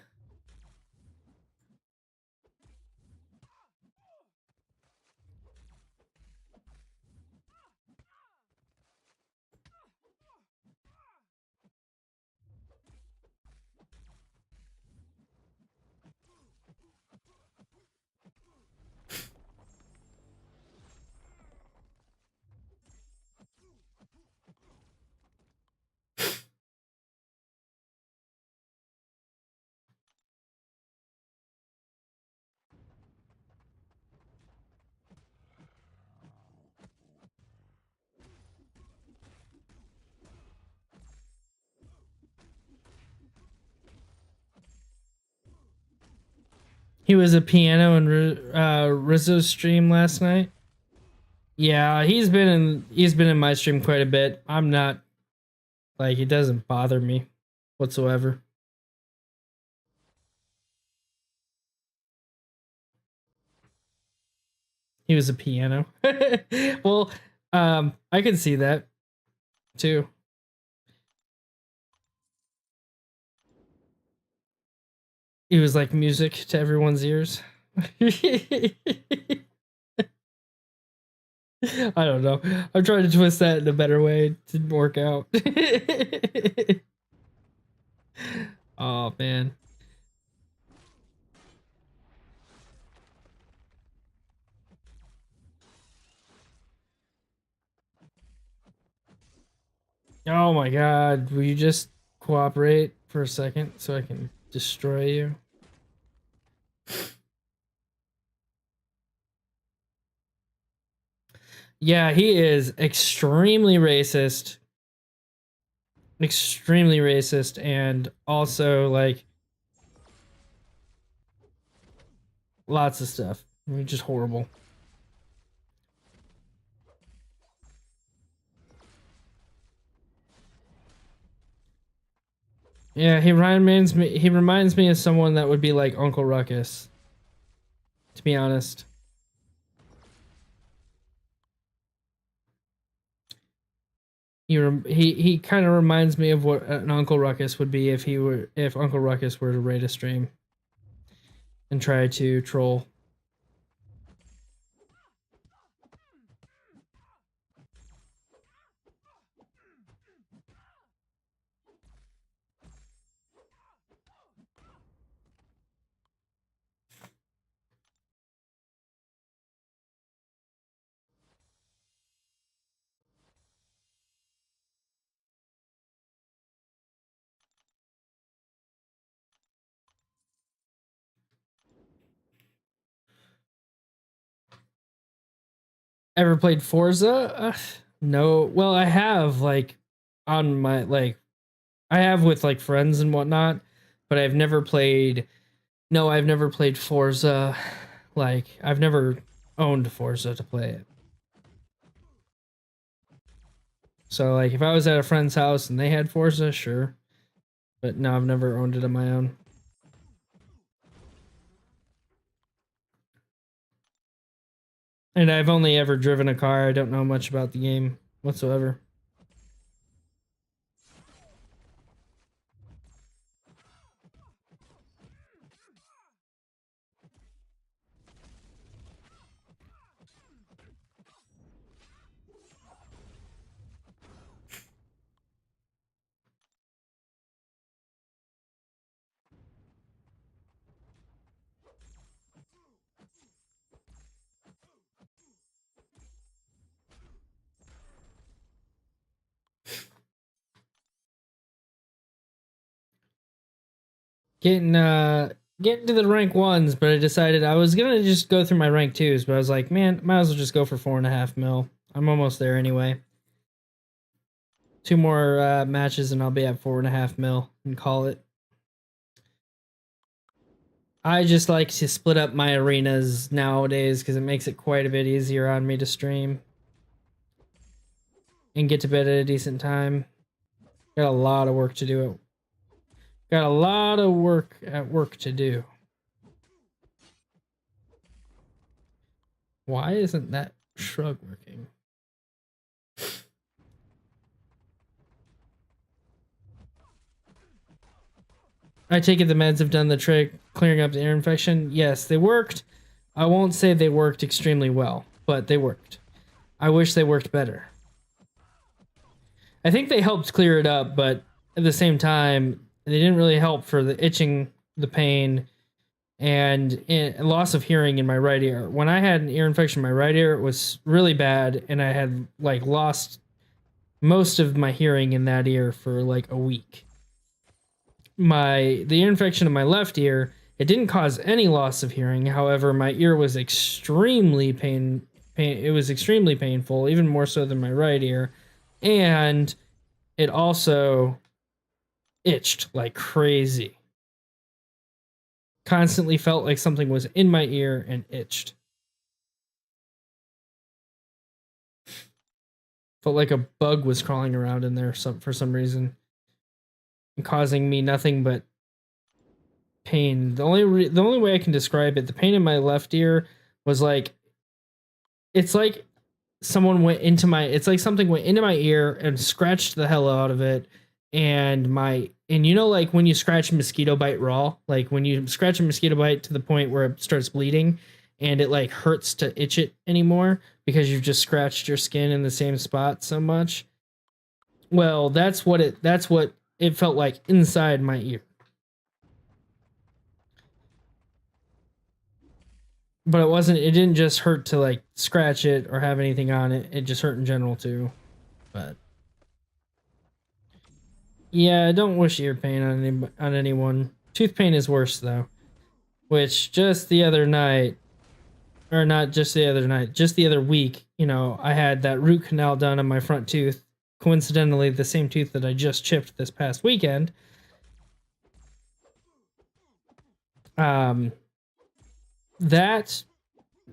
He was a piano in Rizzo's stream last night. Yeah, he's been in my stream quite a bit. I'm not like, it doesn't bother me whatsoever. He was a piano. Well, I can see that too. He was like music to everyone's ears. I don't know. I'm trying to twist that in a better way. It didn't work out. Oh man. Oh my god. Will you just cooperate for a second so I can destroy you? Yeah, he is extremely racist. Extremely racist, and also like lots of stuff. I mean, just horrible. Yeah, he reminds me of someone that would be like Uncle Ruckus, to be honest. He kind of reminds me of what an Uncle Ruckus would be if Uncle Ruckus were to raid a stream and try to troll. Ever played Forza? No. Well, I have like on my like I have with like friends and whatnot, but I've never played. No, I've never played Forza. Like I've never owned Forza to play it. So like if I was at a friend's house and they had Forza, sure. But no, I've never owned it on my own. And I've only ever driven a car. I don't know much about the game whatsoever. Getting to the rank ones, but I decided I was gonna just go through my rank twos, but I was like, man, might as well just go for 4.5 mil. I'm almost there anyway. 2 more matches and I'll be at 4.5 mil and call it. I just like to split up my arenas nowadays because it makes it quite a bit easier on me to stream and get to bed at a decent time. Got a lot of work to do. Got a lot of work to do. Why isn't that shrug working? I take it the meds have done the trick, clearing up the ear infection. Yes, they worked. I won't say they worked extremely well, but they worked. I wish they worked better. I think they helped clear it up, but at the same time, they didn't really help for the itching, the pain, and loss of hearing in my right ear. When I had an ear infection in my right ear, it was really bad, and I had like lost most of my hearing in that ear for like a week. The ear infection in my left ear, it didn't cause any loss of hearing. However, my ear was extremely pain. It was extremely painful, even more so than my right ear, and it also itched like crazy. constantly felt like something was in my ear and itched. Felt like a bug was crawling around in there for some reason, and causing me nothing but pain. The only way I can describe it, the pain in my left ear was like, it's like someone went into my, it's like something went into my ear and scratched the hell out of it. And you know, like when you scratch a mosquito bite raw, like when you scratch a mosquito bite to the point where it starts bleeding and it like hurts to itch it anymore because you've just scratched your skin in the same spot so much. Well, that's what it felt like inside my ear. But it didn't just hurt to like scratch it or have anything on it. It just hurt in general too. But yeah, don't wish ear pain on anyone. Tooth pain is worse though. Which just the other night, or not just the other night, just the other week, you know, I had that root canal done on my front tooth. Coincidentally, the same tooth that I just chipped this past weekend. That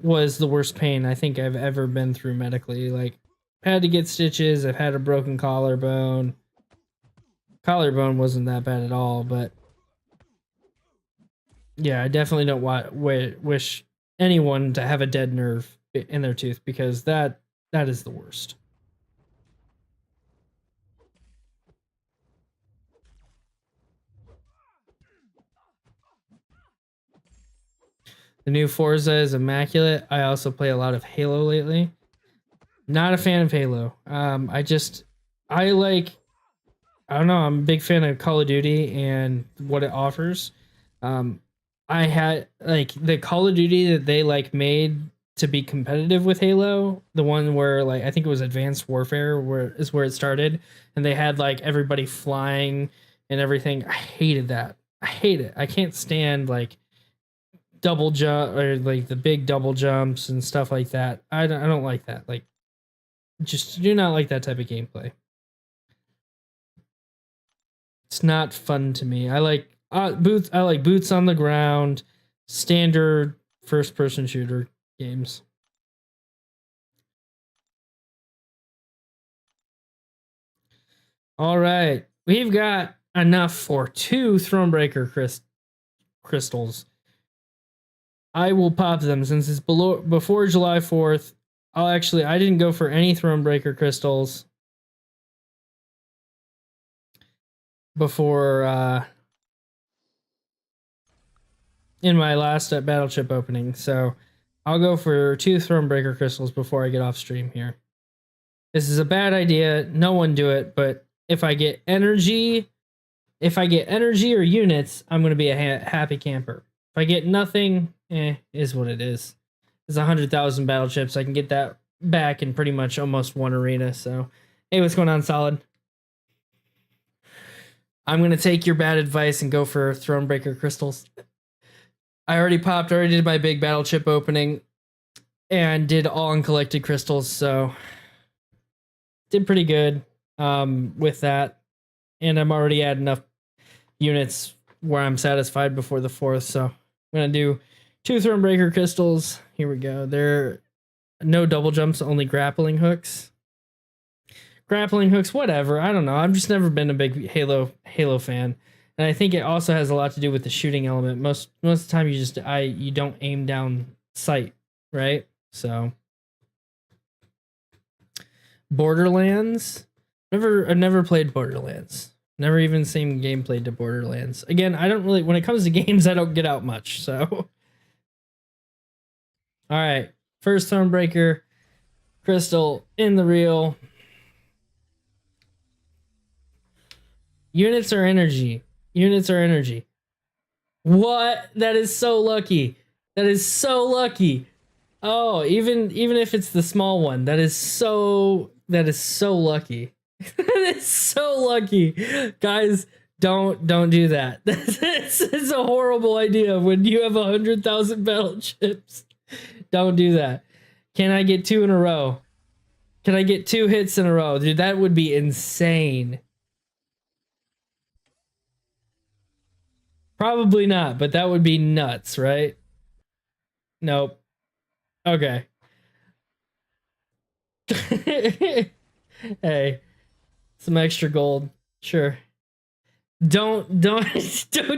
was the worst pain I think I've ever been through medically. Like, had to get stitches. I've had a broken collarbone. Collarbone wasn't that bad at all, but yeah, I definitely don't wish anyone to have a dead nerve in their tooth, because that is the worst. The new Forza is immaculate. I also play a lot of Halo lately. Not a fan of Halo. I don't know, I'm a big fan of Call of Duty and what it offers. I had like the Call of Duty that they like made to be competitive with Halo, the one where like I think it was Advanced Warfare where it started, and they had like everybody flying and everything. I hated that. I hate it. I can't stand like double jump or like the big double jumps and stuff like that. I don't like that. Like, just do not like that type of gameplay. It's not fun to me. I like boots. I like boots on the ground, standard first person shooter games. All right, we've got enough for 2 Thronebreaker crystals. I will pop them since it's before July 4th. I didn't go for any Thronebreaker crystals before in my last battle chip opening, so I'll go for 2 Thronebreaker crystals before I get off stream here. This is a bad idea. No one do it, but if I get energy or units, I'm going to be a happy camper. If I get nothing, is what it is. It's 100,000 battle chips. I can get that back in pretty much almost one arena. So, hey, what's going on, Solid? I'm going to take your bad advice and go for Thronebreaker crystals. I already did my big battle chip opening and did all uncollected crystals, so did pretty good with that. And I'm already at enough units where I'm satisfied before the 4th, so I'm going to do 2 Thronebreaker crystals. Here we go. They're no double jumps, only grappling hooks. Grappling hooks, whatever. I don't know. I've just never been a big Halo fan. And I think it also has a lot to do with the shooting element. Most of the time you don't aim down sight, right? So Borderlands. I've never played Borderlands. Never even seen gameplay to Borderlands. Again, I don't really, when it comes to games, I don't get out much, so. All right, first Thronebreaker crystal in the reel. Units are energy. Units are energy. What? That is so lucky. That is so lucky. Oh, even if it's the small one, that is so lucky. That is so lucky. Guys, don't do that. It's a horrible idea when you have 100,000 battle chips. Don't do that. Can I get 2 in a row? Can I get 2 hits in a row? Dude, that would be insane. Probably not, but that would be nuts, right? Nope. Okay. Hey, some extra gold. Sure. Don't don't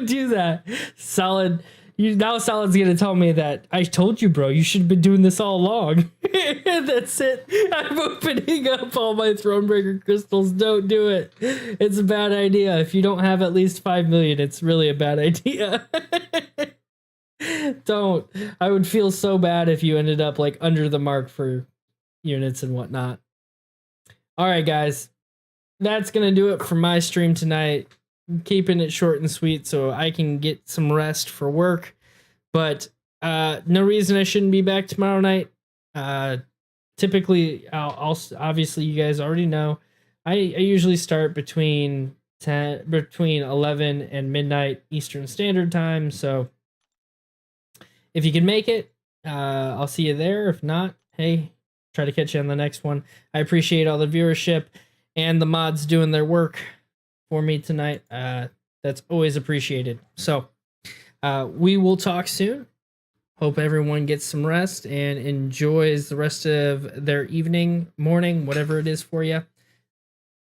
do that. Solid. Solid's gonna tell me that I told you, bro. You should have been doing this all along. That's it. I'm opening up all my Thronebreaker crystals. Don't do it. It's a bad idea. If you don't have at least 5 million, it's really a bad idea. Don't. I would feel so bad if you ended up like under the mark for units and whatnot. All right, guys. That's gonna do it for my stream tonight. I'm keeping it short and sweet so I can get some rest for work. But no reason I shouldn't be back tomorrow night. Typically, I'll obviously you guys already know. I usually start between 11 and midnight Eastern Standard Time. So if you can make it, I'll see you there. If not, hey, try to catch you on the next one. I appreciate all the viewership and the mods doing their work for me tonight. That's always appreciated. So we will talk soon. Hope everyone gets some rest and enjoys the rest of their evening, morning, whatever it is for you.